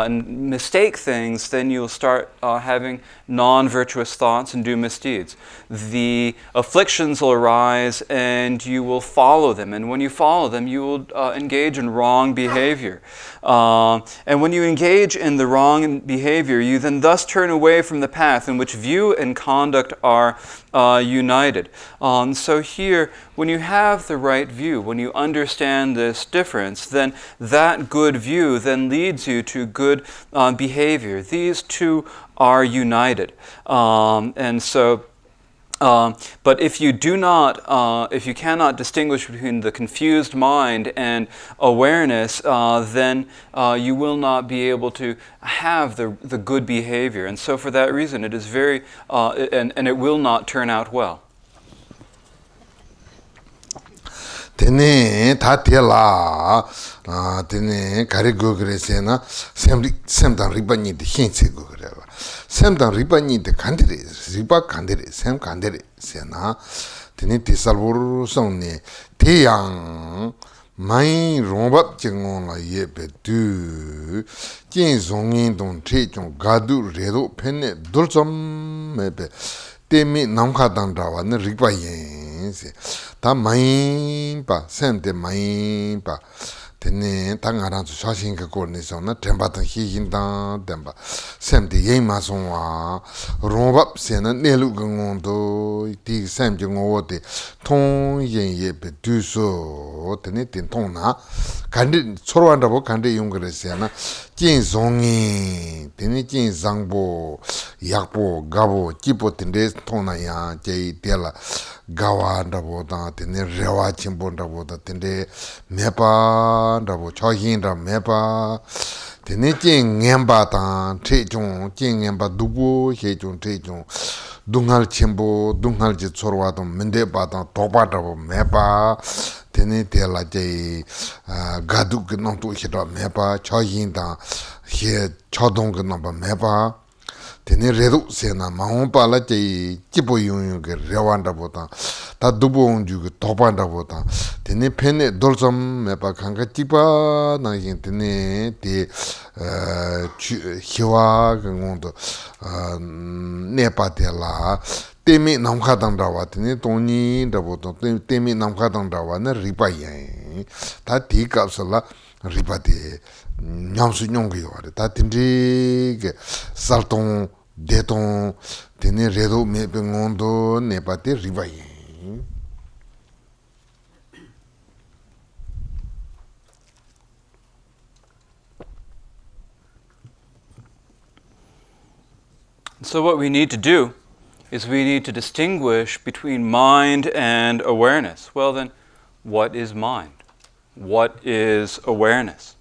mistake things, then you'll start having non-virtuous thoughts and do misdeeds. The afflictions will arise and you will follow them. And when you follow them, you will engage in wrong behavior. And when you engage in the wrong behavior, you then thus turn away from the path in which view and conduct are united. So here, when you have the right view, when you understand this difference, then that good view then leads you to good behavior. These two are united. But if you if you cannot distinguish between the confused mind and awareness, then you will not be able to have the good behavior. And so for that reason, it is very, and it will not turn out well. Tene tatela tene karigogresena semdan ribani de hinse gogrela semdan ribani de kandere riba kandere sem kandere sena tene tisalbur sonne teyang mai rombap jengon la yebe du jin zongin don chejong gadu redo penne dulsom mebe temi namkhadan dawa ne riba yen se 다 마인 바 샘데 마인 바 tene tangara su shashin ka ko ne so na temba ta hi yin da temba sem de yin ma so wa ro ba se na ne lu ngon do ti sem je ngo de tong yin ye be du so tene tin tong na kan de choro wan da bo kan de yung gre se na jin zong yin tene jin zang bo yak bo ga bo ji bo tin de tong na ya je de la gawa da bo da tene rewa chim bo da bo da tene me pa Rabo Chogyam Trungpa Rinpoche tene jing ngemba tan chejong jing ngemba dubu hejong chejong dungal chimbo dungal je chorwa don mende ba tan toba rabo mepa tene tela je gadu ke non tu hira mepa Chogyam dan he chodong ke namba mepa tene redu sena mahon pala je jibo yung ke rewanda botan ta dubu onju ke topanda botan tene pene dolsam mepa kanga jiba na yin tene te hiwa ke ngondo nepa te la temi namkhadang dawa tene toni dabotan temi namkhadang dawa na ripa yin ta ti kapsala ripa te nyamsu nyongi yore ta tindri ke saltong deton tene redo mepe ngondo nepate rivayi. So what we need to do is we need to distinguish between mind and awareness. Well then, what is mind? What is awareness?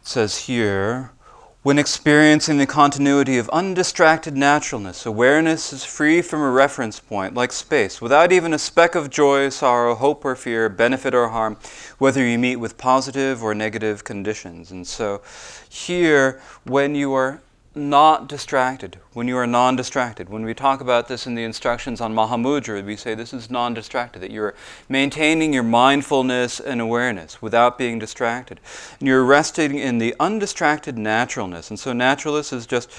It says here, when experiencing the continuity of undistracted naturalness, awareness is free from a reference point, like space, without even a speck of joy, sorrow, hope or fear, benefit or harm, whether you meet with positive or negative conditions. And so here, when you are not distracted, when you are non-distracted. When we talk about this in the instructions on Mahamudra, we say this is non-distracted, that you're maintaining your mindfulness and awareness without being distracted. And you're resting in the undistracted naturalness. And so naturalness is just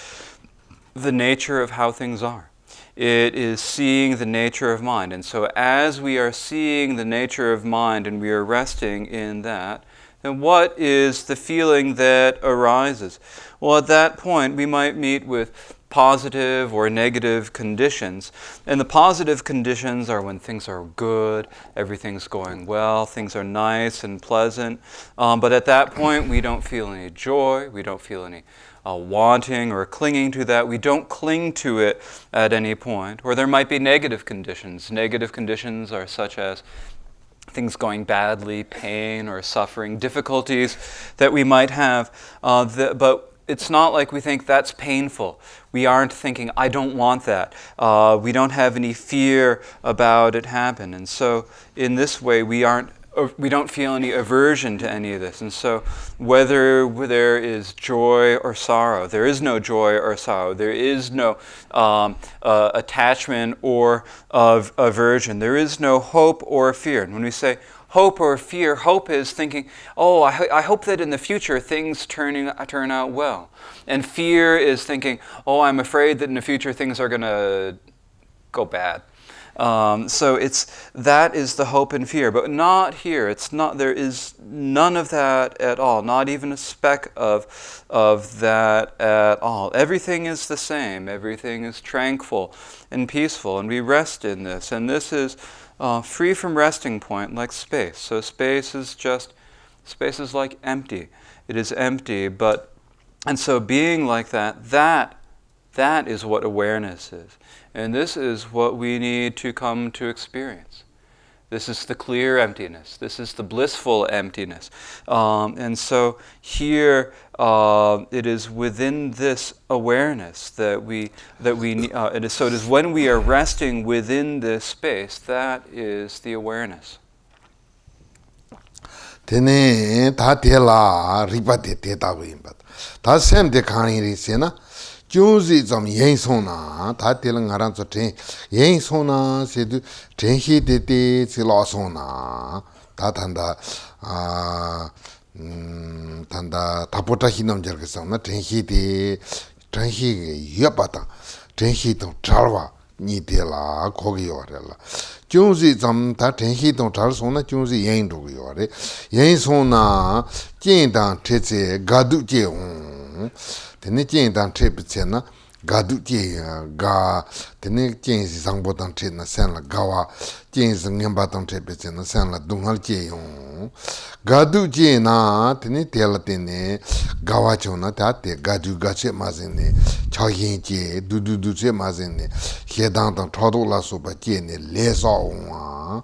the nature of how things are. It is seeing the nature of mind. And so as we are seeing the nature of mind and we are resting in that, then what is the feeling that arises? Well, at that point, we might meet with positive or negative conditions. And the positive conditions are when things are good, everything's going well, things are nice and pleasant. But at that point, we don't feel any joy, we don't feel any wanting or clinging to that. We don't cling to it at any point. Or there might be negative conditions. Negative conditions are such as things going badly, pain or suffering, difficulties that we might have. But it's not like we think that's painful. We aren't thinking, I don't want that. We don't have any fear about it happen. And so in this way, we don't feel any aversion to any of this. And so whether there is joy or sorrow, there is no joy or sorrow. There is no attachment or aversion. There is no hope or fear. And when we say hope or fear, hope is thinking, oh, I hope that in the future things turn out well. And fear is thinking, oh, I'm afraid that in the future things are going to go bad. So that is the hope and fear, but not here. It's not. There is none of that at all. Not even a speck of that at all. Everything is the same. Everything is tranquil and peaceful, and we rest in this. And this is free from resting point, like space. So space is like empty. It is empty, and so being like that is what awareness is. And this is what we need to come to experience. This is the clear emptiness. This is the blissful emptiness. And so here it is within this awareness that we so it is when we are resting within this space, that is the awareness. Tene ta tela ripate teta wimbat. Ta sem de kaniri sena. Juzi zam yen sona, ta tela ngaran so ten yen sona se du ten hi de de si la sona. Ta tanda tapota hinam jar ke sam na ten hi yapata ten hi to charwa ni de la kogi yorela. Juzi zam ta ten hi to char sona juzi yen do yore. Yen sona jin dan teze gadu je tene jing dan tre pichena gadu je ga tene jing si sangbo dan tre na sen la gawa jing si ngenpa dan tre pichena sen la dungal je yung gadu je na tene tela tene gawa cho na ta te gadu ga che ma zen ne chogyam je du che ma zen ne he dan dan thodo la so ba je ne le so wa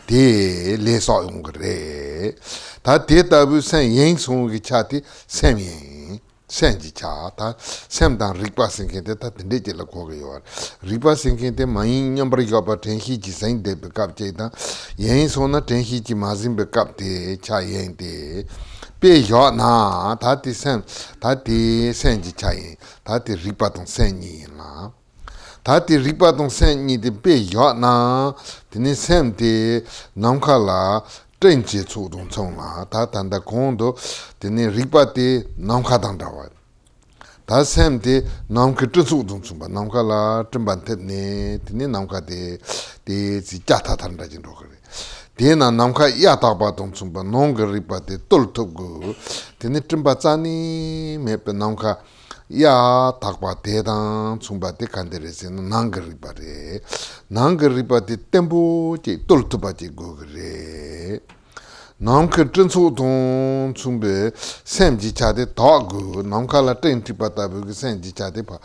de le so yung gre ta te ta bu sen yin song gi cha ti sen yin senji cha ta semdan rikpa singkente ta tende je la ko yo rikpa singkente mai nyambri ga pa ten hi ji sain de kap che ta yen so na ten hi ji ma zin be kap de cha yen de pe yo na ta ti senji cha yen ta ti rikpa tong sen ni la ta ti rikpa tong sen ni de pe yo na tene sem de nam kha la正接触动从啊，他谈的空都，的那日巴的南卡当着玩，他sem的南卡正触动从吧，南卡啦正版的呢，的那南卡的是假他谈着进着个的，的那南卡亚大巴动从吧，南个日巴的多头个，的那正版咋呢？没被南卡。ya takpa tedan tsumba te kandere se nangaripa re nangaripa te tempo che toltupa che gogre namka trinsu ton tsumbe semji chade tagu namka la tentipa tabu semji chade pa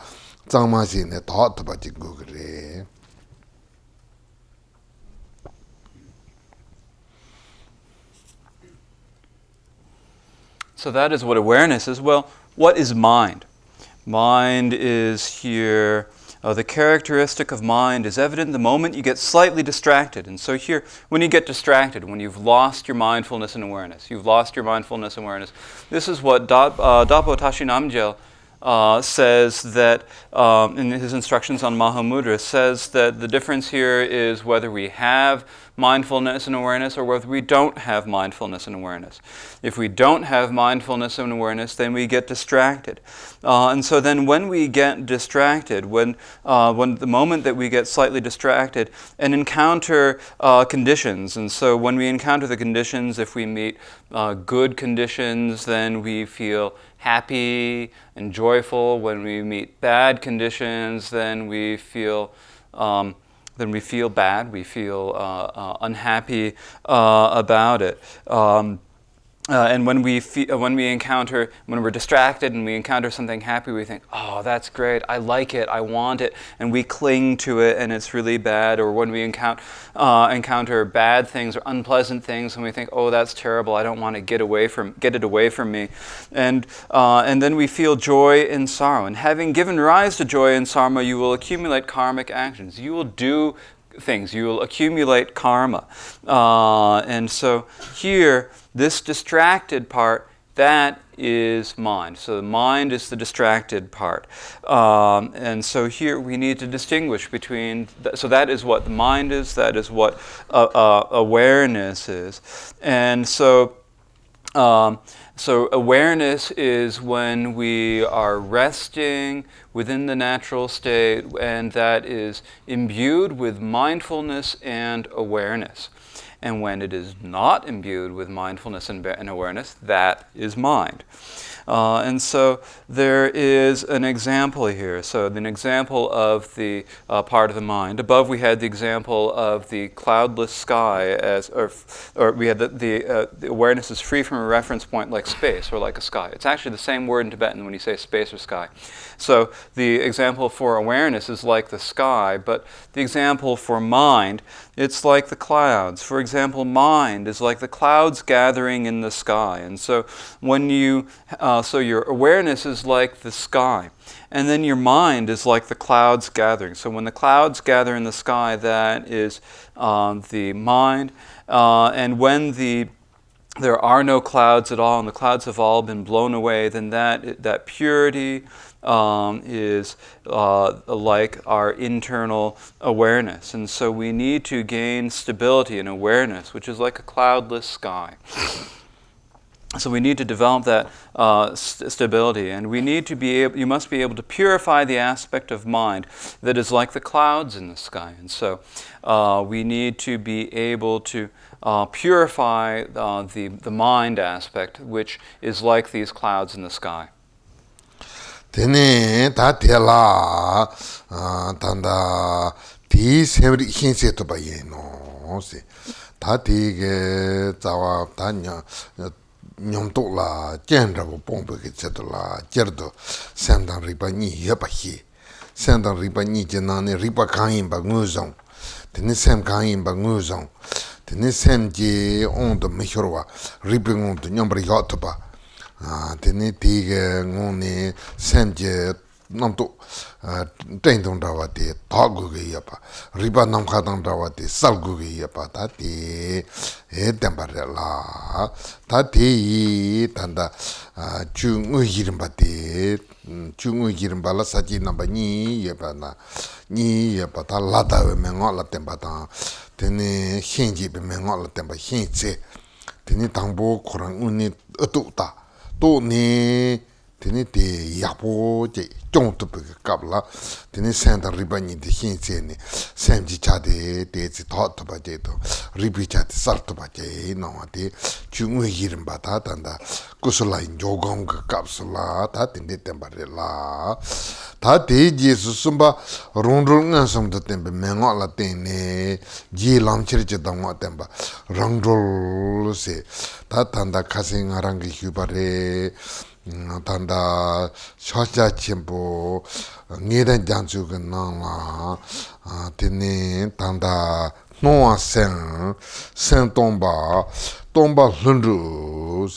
tsangma se ne tatupa che gogre. So that is what awareness is. Well, what is mind? Mind is here, the characteristic of mind is evident the moment you get slightly distracted. And so here, when you get distracted, when you've lost your mindfulness and awareness, this is what Dapo Tashi Namgyel says that, in his instructions on Mahamudra, says that the difference here is whether we have mindfulness and awareness or whether we don't have mindfulness and awareness. If we don't have mindfulness and awareness, then we get distracted. And so then when we get distracted, when the moment that we get slightly distracted and encounter conditions, and so when we encounter the conditions, if we meet good conditions, then we feel happy and joyful joyful. When we meet bad conditions, then we feel bad. We feel unhappy about it. And when we're distracted and we encounter something happy, we think, oh, that's great, I like it, I want it, and we cling to it, and it's really bad. Or when we encounter bad things or unpleasant things, and we think, oh, that's terrible, I don't want to get it away from me, and then we feel joy and sorrow. And having given rise to joy and sorrow, you will accumulate karmic actions. You will do things. You will accumulate karma. And so here, this distracted part, that is mind. So the mind is the distracted part. And so here we need to distinguish between, so that is what the mind is, that is what awareness is. And so awareness is when we are resting within the natural state, and that is imbued with mindfulness and awareness. And when it is not imbued with mindfulness and awareness, that is mind. And so there is an example here. So an example of the part of the mind. Above we had the example of the cloudless sky, or we had the awareness is free from a reference point like space or like a sky. It's actually the same word in Tibetan when you say space or sky. So the example for awareness is like the sky, but the example for mind, it's like the clouds. For example, mind is like the clouds gathering in the sky. And so when so your awareness is like the sky, and then your mind is like the clouds gathering. So when the clouds gather in the sky, that is the mind. And when there are no clouds at all, and the clouds have all been blown away, then that purity is like our internal awareness. And so we need to gain stability in awareness, which is like a cloudless sky. So we need to develop that stability, and we need to you must be able to purify the aspect of mind that is like the clouds in the sky. And so we need to be able to purify the mind aspect, which is like these clouds in the sky. Tene ta tela tanda ti semri hinse to ba yeno se ta ti ge zawa ta nyom to la gendra bo pombe ke chetla jerdo sendang riba ni yeba hi sendang riba ni jenane riba kain ba nguzong tene sem kain ba nguzong tene sem je on de mechorwa riba on de nyom ri hot ba tene tiga ngone semje namto tendong rawate tagu ge yapa riba nam khadang rawate salgu ge yapa ta ti tembarela ta ti tanda chungu yirbate chungu yirbala saji namba ni yapa na ni yapa ta lada me ngola tembata tene hinji be me ngola temba hinche tene tangbo korang uni atuta to ne tene te yapo je jong to kabla tene senda ribani de hinse ne semji chade de zi thot ba je to ribi chade sal to ba je no ate chungwe yirim ba ta tanda kusula jogong ka kapsula ta tende tembarela ta te je susumba ronrol ngasam to tembe mengo la tene ji lamchir je dangwa temba ronrol se ta tanda kasing arangi hubare tanda shosha chimpo ngedan jansu ke nangla tene tanda noa sen tomba lundu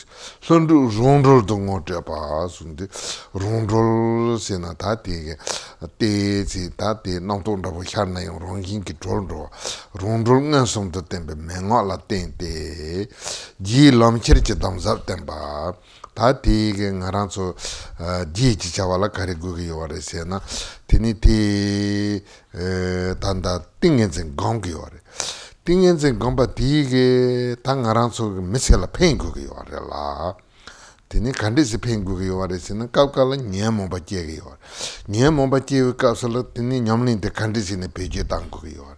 rondrol dongo tepa sunde rondrol sena tati te si tati nangton da bo charna yung rongin ki trolro rondrol ngasom to tembe mengo la tente ji lamchir che damzap temba tati ke ngaranso ji chi chawala kare gugi yore sena tini ti tanda tingenzen gongi yore tingenzen gomba tige tangaranso mesela pengugi yore la tini kandisi pengugi yore sena kaukala nyamo ba jegi yore nyamo ba jegi kausala tini nyamlin te kandisi ne peje tangugi yore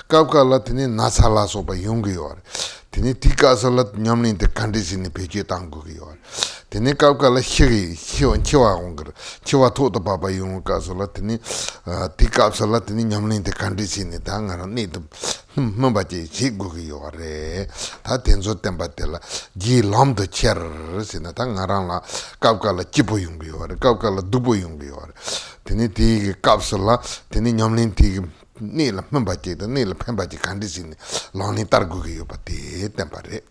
kaukala tini nasala soba yungi yore tini tika salat nyamlin te kandisi ne peje tangugi yore tene kapka la hiri chiwa ongar chiwa to baba yung ka so la tene ti kapsa la tene nyamlin te kandisi ni ta ngara ni to mba ji gu yo re ta tenzo temba te la ji lam de cher sina ta ngara la kapka la chipo yung yo re kapka la dubo yung yo re tene ti kapsa la tene nyamlin ti ni la mba ji de ni la pemba ji kandisi ni la ni tar gu yo pa te temba re.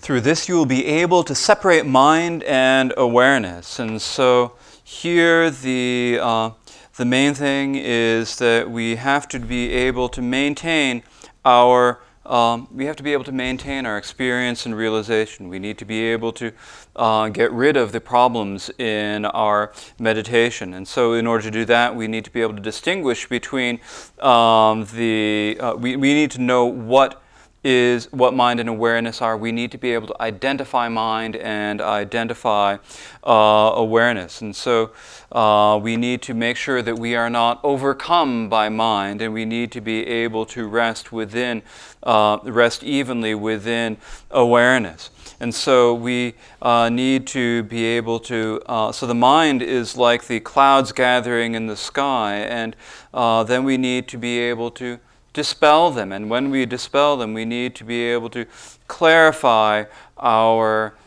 Through this, you will be able to separate mind and awareness. And so here, the main thing is that we have to be able to maintain our experience and realization. We need to be able to get rid of the problems in our meditation. And so in order to do that, we need to be able to distinguish between we need to know what mind and awareness are. We need to be able to identify mind and identify awareness. And so we need to make sure that we are not overcome by mind, and we need to be able to rest evenly within awareness. And so we need to be able to, so the mind is like the clouds gathering in the sky, and then we need to be able to dispel them. And when we dispel them, we need to be able to clarify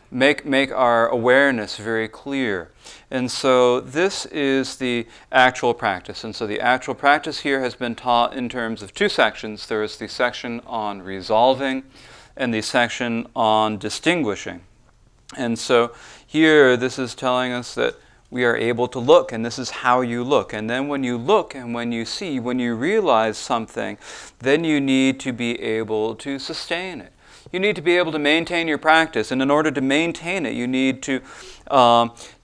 make our awareness very clear. And so this is the actual practice. And so the actual practice here has been taught in terms of two sections. There is the section on resolving and the section on distinguishing. And so here this is telling us that we are able to look, and this is how you look. And then when you look and when you see, when you realize something, then you need to be able to sustain it. You need to be able to maintain your practice, and in order to maintain it, you need to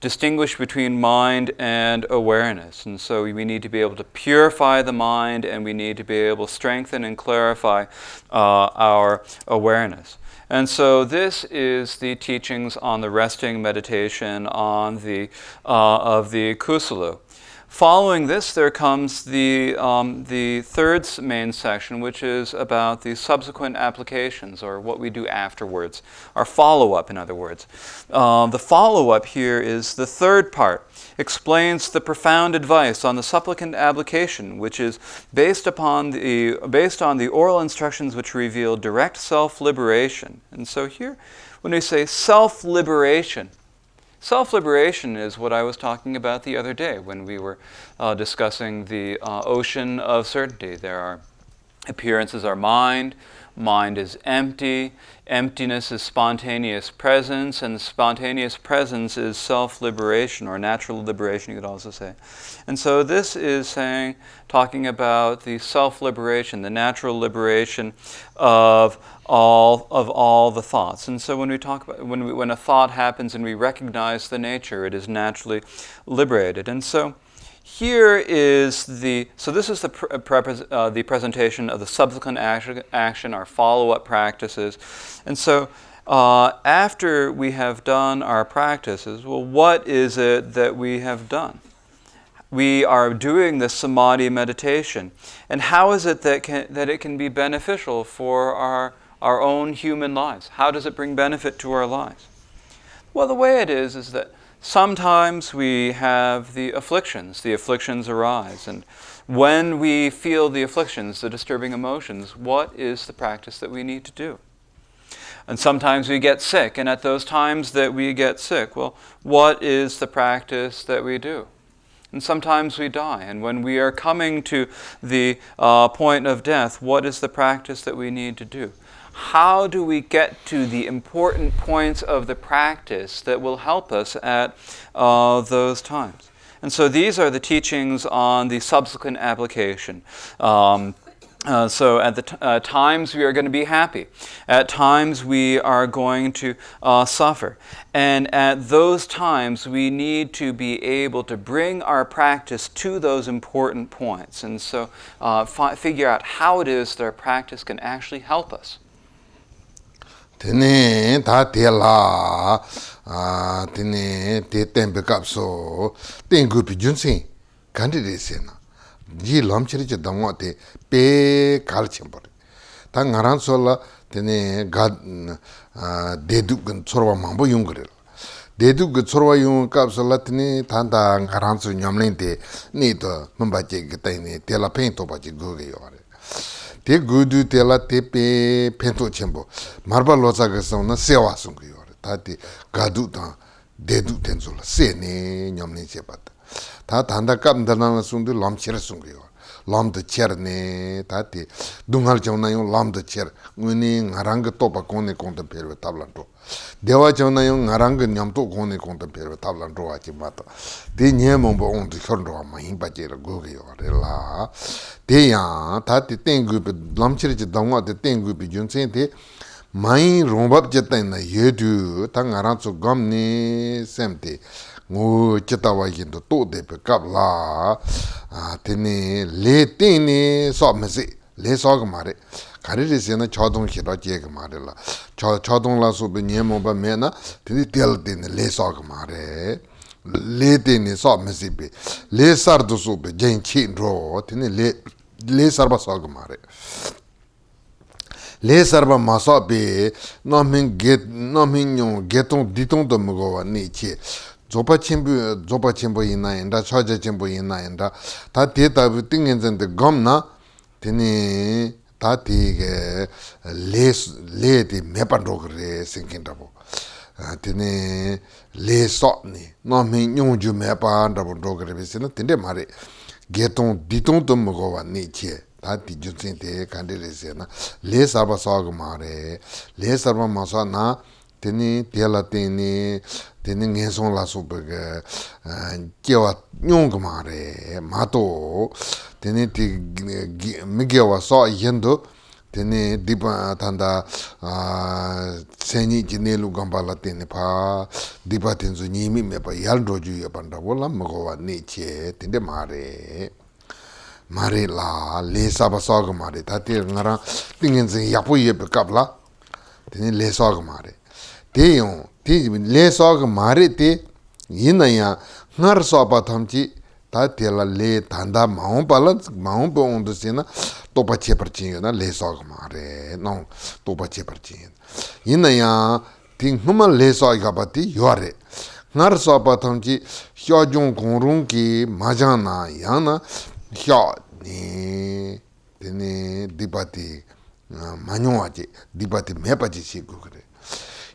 distinguish between mind and awareness. And so we need to be able to purify the mind, and we need to be able to strengthen and clarify our awareness. And so this is the teachings on the resting meditation of the Kusulu. Following this, there comes the third main section, which is about the subsequent applications, or what we do afterwards, our follow-up, in other words. The follow-up here is the third part, explains the profound advice on the supplicant application, which is based on the oral instructions which reveal direct self-liberation. And so here, when we say self-liberation is what I was talking about the other day when we were discussing the ocean of certainty. There are appearances are mind is empty, emptiness is spontaneous presence, and spontaneous presence is self-liberation, or natural liberation, you could also say. And so this is talking about the self-liberation, the natural liberation of all the thoughts. And so when we talk about when a thought happens and we recognize the nature, it is naturally liberated. And so here is this is the presentation of the subsequent action, our follow-up practices. And so after we have done our practices, well, what is it that we have done? We are doing the samadhi meditation. And how is it that it can be beneficial for our own human lives? How does it bring benefit to our lives? Well, the way it is that sometimes we have the afflictions arise. And when we feel the afflictions, the disturbing emotions, what is the practice that we need to do? And sometimes we get sick, and at those times that we get sick, well, what is the practice that we do? And sometimes we die, and when we are coming to the point of death, what is the practice that we need to do? How do we get to the important points of the practice that will help us at those times? And so these are the teachings on the subsequent application. So at the times we are going to be happy. At times we are going to suffer. And at those times we need to be able to bring our practice to those important points. And so figure out how it is that our practice can actually help us. tene ta tela tene te tempe kapso tengu pi junsin kandide sena ji lamchiri che dangwa te pe kal chembore ta ngaran sola tene ga dedu gun sorwa mambo yungre dedu gun sorwa yung kapsola tene tanda ngaran so nyamlen te ni to mbache gitane tela pen to bache goge yore te gudu tela te pe pento chembo marba loza gasona sewa sungu yore ta te gadu ta dedu tenzola se ne nyamlen chebata ta tanda kapndana sundu lamchira sungu yore lam de cher ne ta te dungal chawna yung lam de cher nguni ngarang topa kone konta perwe tablan to dewa chawna yung ngarang nyamto kone konta perwe tablan to achi mata te nye mombo on de chondro ma hin pa jera goge yore la te ya ta te tengu pe lamchira che dangwa te tengu pe junsen te mai rombab jeta na yedu ta ngarang so gamne semte ngô chitawa yinto to de pe kap la tene le tene so mesi le so ga mare kare re se na chodong hira je ga mare la chodong la so be nyemo ba me na tene tel tene le so ga mare le tene so mesi be le sar do so be jen chi ro tene le sar ba so ga mare le sarba maso be no min yo geton diton do mo wa ni che zopa chimbo ina enda choja chimbo ina enda ta te ta tingen de gomna tene ta ti ge le di mepan rogre sinkin dabo tene le so ni no min yo ju mepan dabo rogre besina tende mare geton diton do mo wa ni che ta ti jutsin te kandire se na le sarba sog mare le sarba masa na teni tela teni ngeson la so be kewa nyong mare mato teni ti migewa so yendo teni dipa tanda seni jinelu gambala teni pa dipa tenzo nyimi me pa yaldo ju yapanda wala mgowa ni che tende mare la le saba sog mare ta te ngara tingen zin yapu ye pe kapla teni le sog mare te yon te le sog mare te yina ya ngar sopa thamchi ta te la le tanda maung pala maung pe ondu sina topa che parchi na le sog mare no topa che parchi yina ya ting huma le sog gabati yore ngar sopa thamchi hyojong kongrung ki majana yana 혀 네 되네 디바티 마뇽아지 디바티 메바지 시고 그래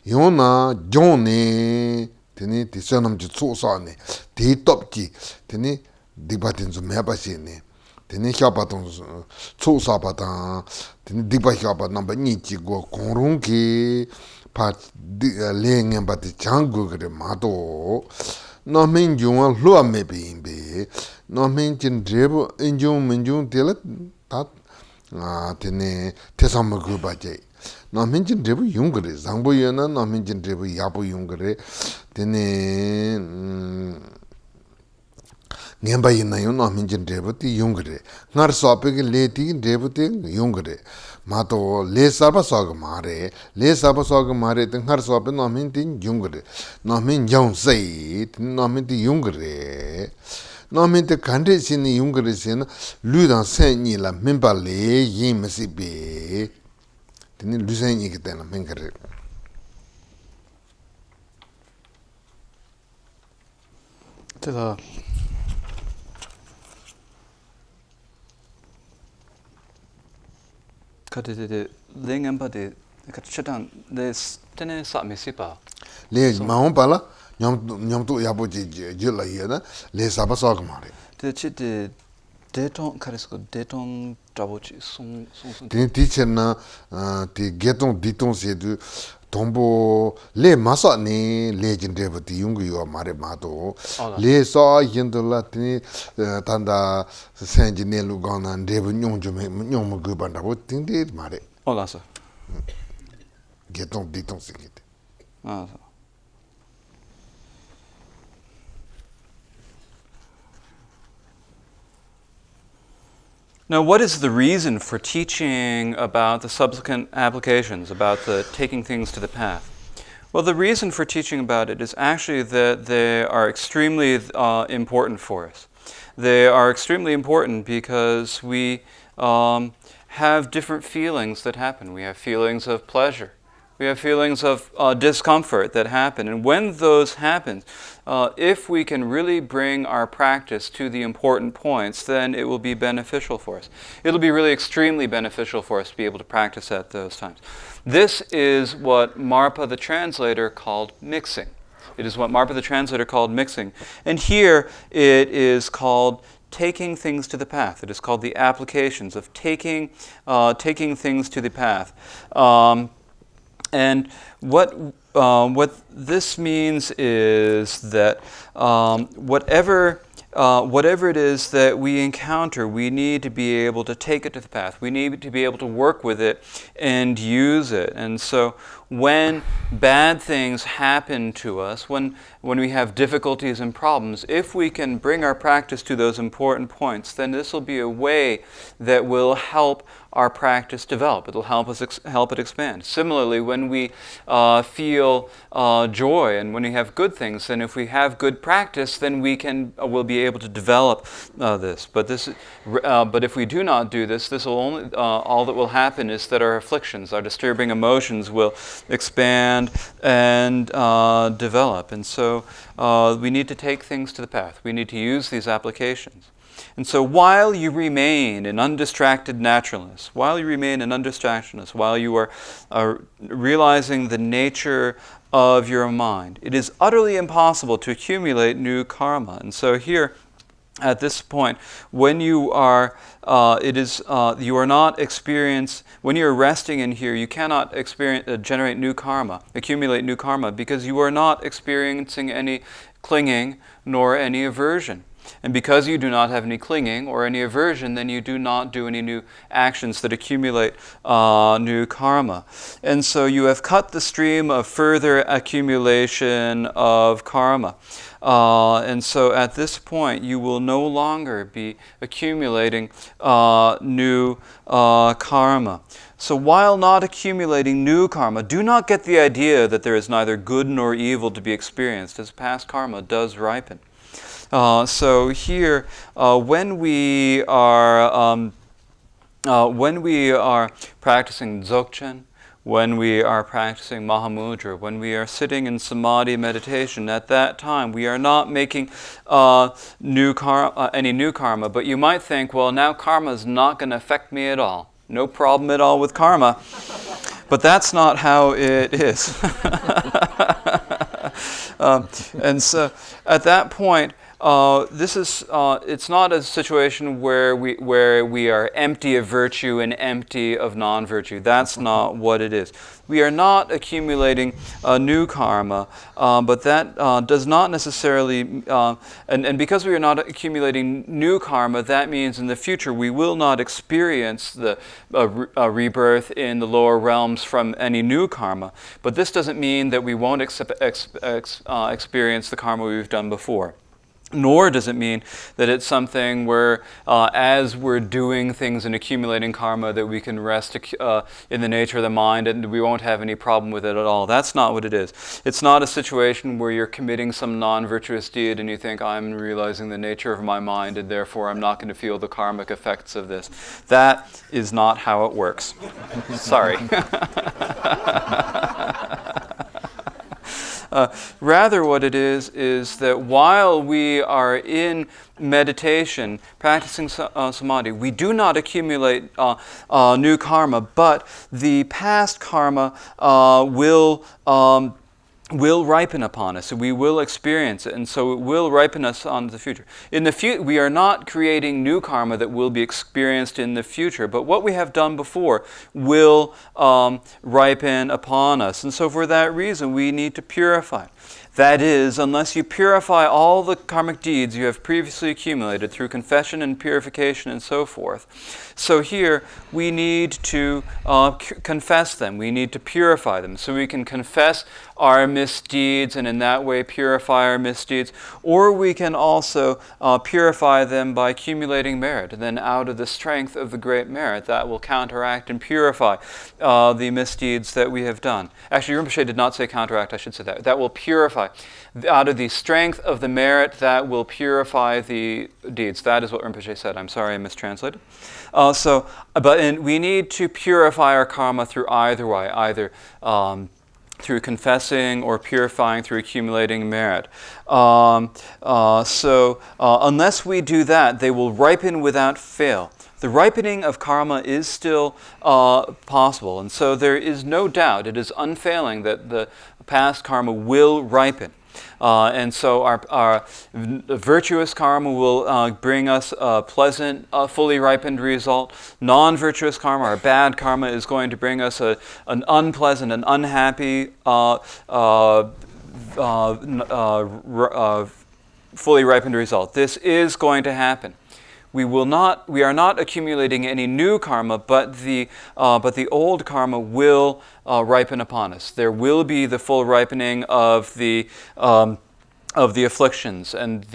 요나 존네 되네 디서넘지 소사네 디톱지 되네 디바틴 좀 메바시네 되네 혀바동 소사바다 되네 디바 혀바 넘버 니지고 공롱기 파 레응엠바티 장고 그래 마도 nomin jungwa lua mebe imbe nomin chin drebu injung minjung tela tat tene tesam gu ba je nomin chin drebu yungre zangbo yena nomin chin drebu yabu yungre tene ngemba yina yo nomin chin drebu ti yungre ngar sope ke le ti drebu ti yungre mato le sarba sog mare te ngar sope nomin tin yungre nomin jong sei nomin ti yungre nomin te kande sin yungre sin lu dan sen ni la memba le yin mesi be tin lu sen ni ke ten mengre te la de lingamba de kachatan de tene sa mesipa le maon pala nyam to yabo je la yena le saba sog mare de chite deton karesko deton trabochi sung tin teacher na ti geton diton se du tombo le masa ne legend de ti yung yo mare mato le so yendo la tin tanda senji ne lu gona debu nyong ju me nyong mo gu banda wo tin de mare hola sa geton diton se gite Now, what is the reason for teaching about the subsequent applications, about the taking things to the path? Well, the reason for teaching about it is actually that they are extremely important for us. They are extremely important because we have different feelings that happen. We have feelings of pleasure. We have feelings of discomfort that happen. And when those happen, if we can really bring our practice to the important points, then it will be beneficial for us. It'll be really extremely beneficial for us to be able to practice at those times. This is what Marpa the translator called mixing. It is what Marpa the translator called mixing. And here it is called taking things to the path. It is called the applications of taking things to the path. And what this means is that whatever it is that we encounter, we need to be able to take it to the path. We need to be able to work with it and use it. And so when bad things happen to us, when we have difficulties and problems, if we can bring our practice to those important points, then this will be a way that will help our practice develop. It will help it expand. Similarly, when we feel joy and when we have good things, then if we have good practice, then we'll be able to develop this. But if we do not do this, this will only all that will happen is that our afflictions, our disturbing emotions, will expand and develop. And so we need to take things to the path. We need to use these applications. And so while you remain in undistracted naturalness, while you are realizing the nature of your mind, it is utterly impossible to accumulate new karma. And so here, at this point, when you are, you are not when you're resting in here, you cannot accumulate new karma, because you are not experiencing any clinging nor any aversion. And because you do not have any clinging or any aversion, then you do not do any new actions that accumulate new karma. And so you have cut the stream of further accumulation of karma. And so at this point, you will no longer be accumulating new karma. So while not accumulating new karma, do not get the idea that there is neither good nor evil to be experienced, as past karma does ripen. So here, when we are practicing dzogchen, when we are practicing Mahamudra, when we are sitting in samadhi meditation, at that time we are not making any new karma. But you might think, well, now karma is not going to affect me at all. No problem at all with karma. But that's not how it is. And so at that point, it's not a situation where we are empty of virtue and empty of non-virtue. That's not what it is. We are not accumulating new karma, but that does not necessarily, and because we are not accumulating new karma, that means in the future we will not experience the rebirth in the lower realms from any new karma. But this doesn't mean that we won't experience the karma we've done before. Nor does it mean that it's something where, as we're doing things and accumulating karma, that we can rest in the nature of the mind and we won't have any problem with it at all. That's not what it is. It's not a situation where you're committing some non-virtuous deed and you think, I'm realizing the nature of my mind and therefore I'm not going to feel the karmic effects of this. That is not how it works. Sorry. Rather, what it is that while we are in meditation, practicing samadhi, we do not accumulate new karma, but the past karma will ripen upon us, and we will experience it, and so it will ripen us on the future. We are not creating new karma that will be experienced in the future, but what we have done before will ripen upon us, and so for that reason we need to purify. That is, unless you purify all the karmic deeds you have previously accumulated through confession and purification and so forth. So here, we need to confess them. We need to purify them. So we can confess our misdeeds and in that way purify our misdeeds, or we can also purify them by accumulating merit. And then out of the strength of the great merit, that will counteract and purify the misdeeds that we have done. Actually, Rinpoche did not say counteract, I should say that. That will purify. Out of the strength of the merit, that will purify the deeds. That is what Rinpoche said. I'm sorry I mistranslated. We need to purify our karma through either way, either through confessing or purifying through accumulating merit. Unless we do that, they will ripen without fail. The ripening of karma is still possible, and so there is no doubt, it is unfailing that the past karma will ripen. And so our virtuous karma will bring us a pleasant, fully ripened result. Non-virtuous karma, our bad karma, is going to bring us an unpleasant and unhappy, fully ripened result. This is going to happen. We are not accumulating any new karma, but the old karma will ripen upon us. There will be the full ripening of the afflictions and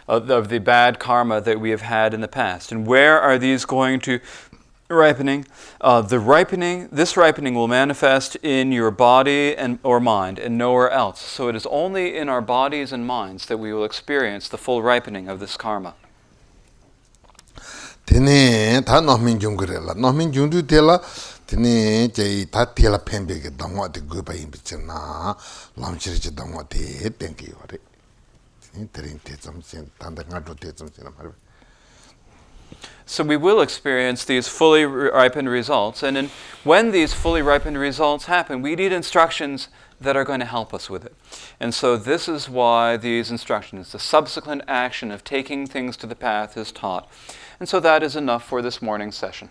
of the bad karma that we have had in the past. And where are these going to ripening? This ripening will manifest in your body or mind and nowhere else. So it is only in our bodies and minds that we will experience the full ripening of this karma. Tene ta nomin jungurela nomin jundu tela tene jai ta tela pembe ke dangwa de goba imbichna lamchiri che dangwa de tenki yore terin te zamsen tanda ngado te zamsen amar. So we will experience these fully ripened results, and when these fully ripened results happen, we need instructions that are going to help us with it. And so this is why these instructions, the subsequent action of taking things to the path, is taught. And so that is enough for this morning's session.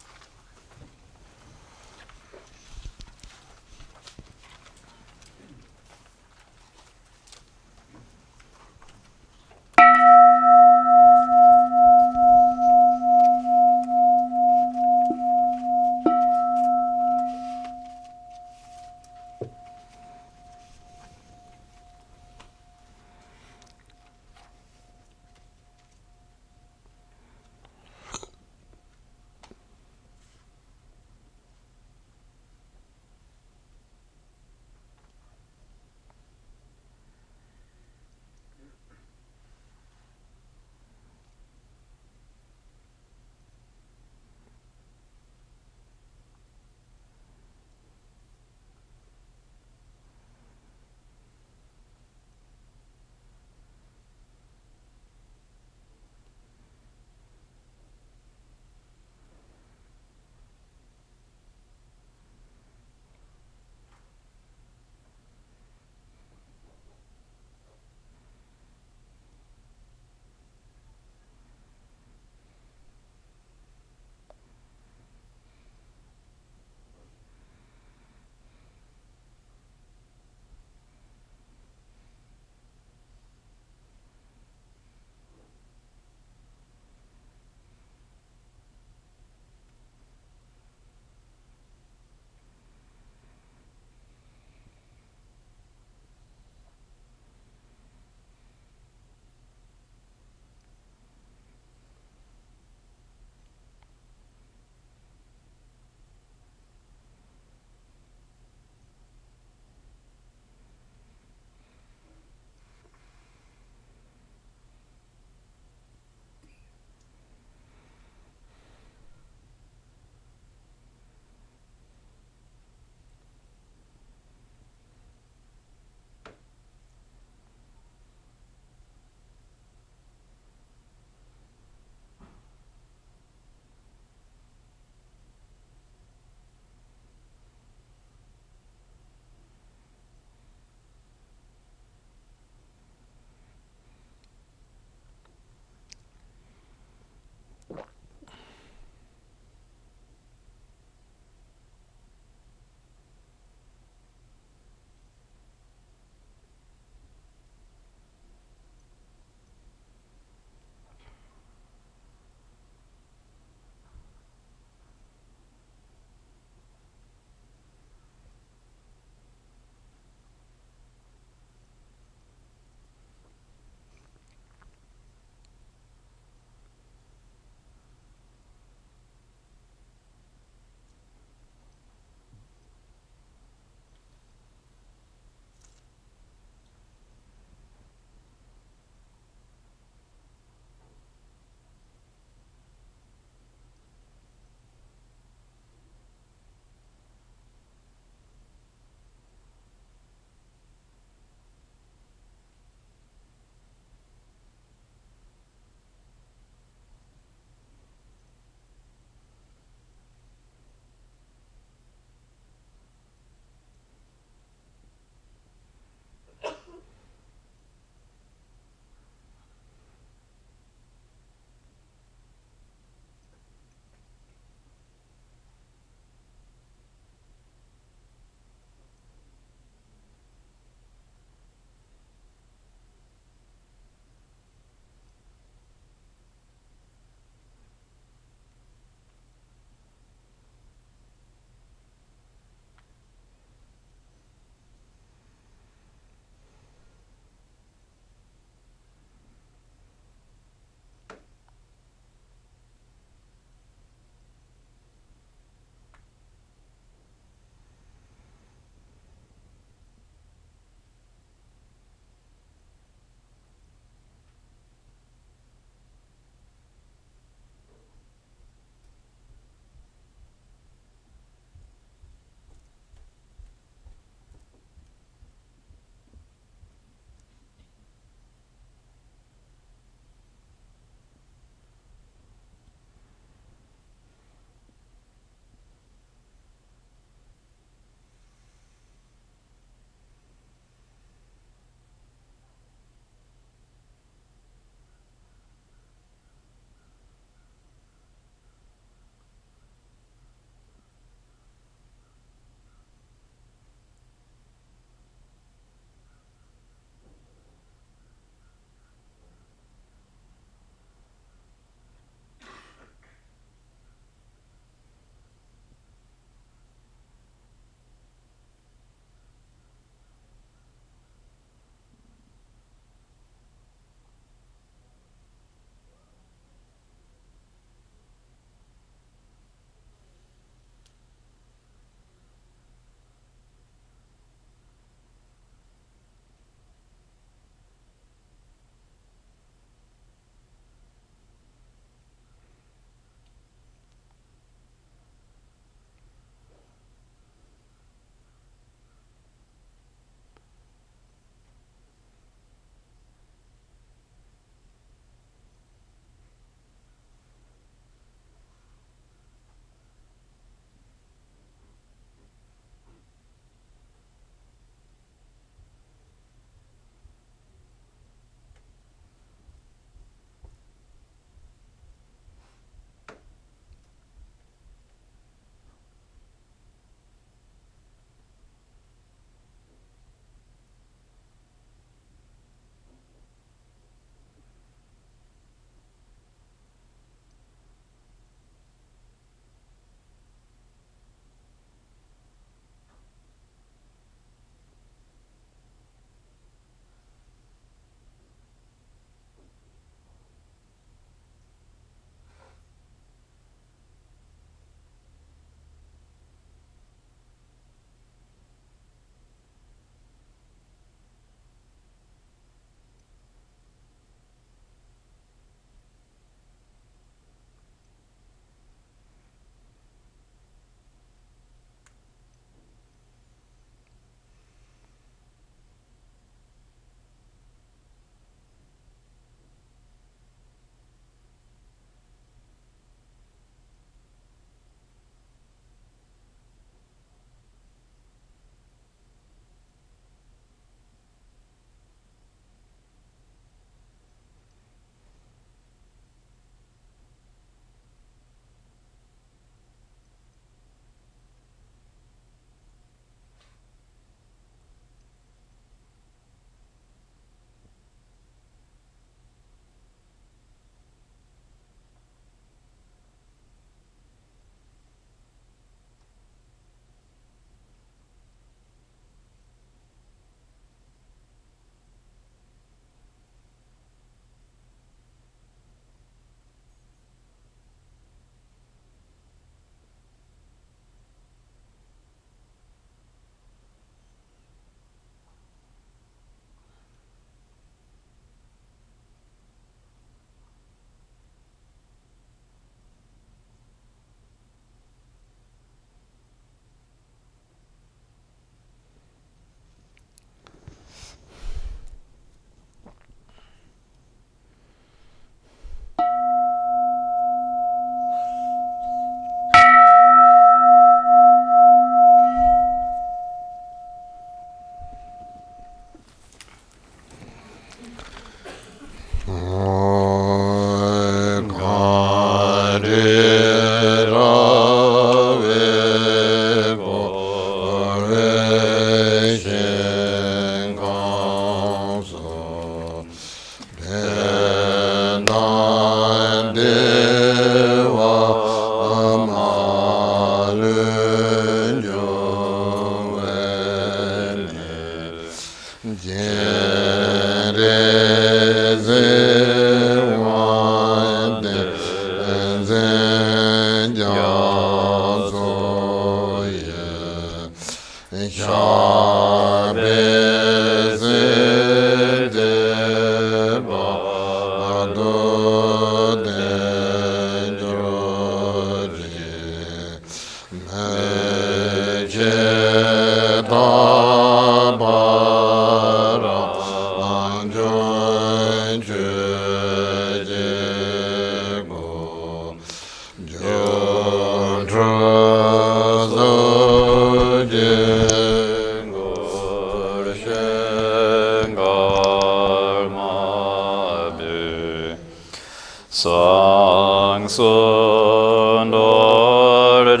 Sang sun dorje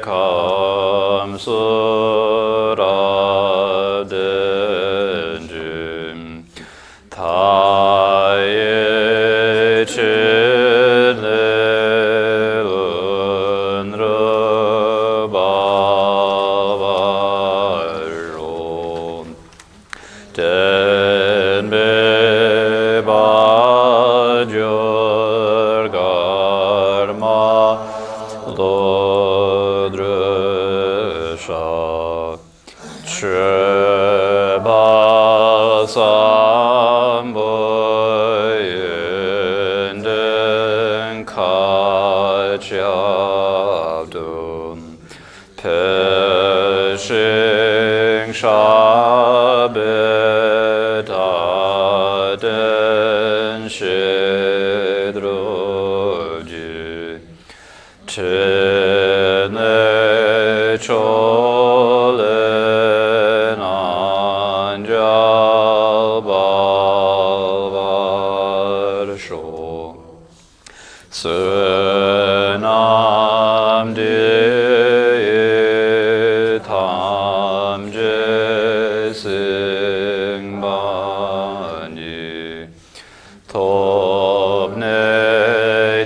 kam sura denjim taye chile unrabaro tenbe Samboyenden kachabdum Pershing shabetaden shedroji Tene cholen anjal balvarsho Sunam de tam jesing bani tobne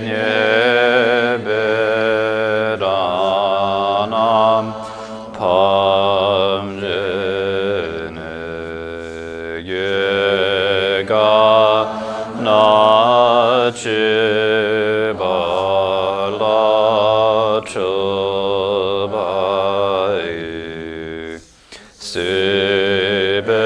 nyebedanam pamjene yega na chibala chubai sibetso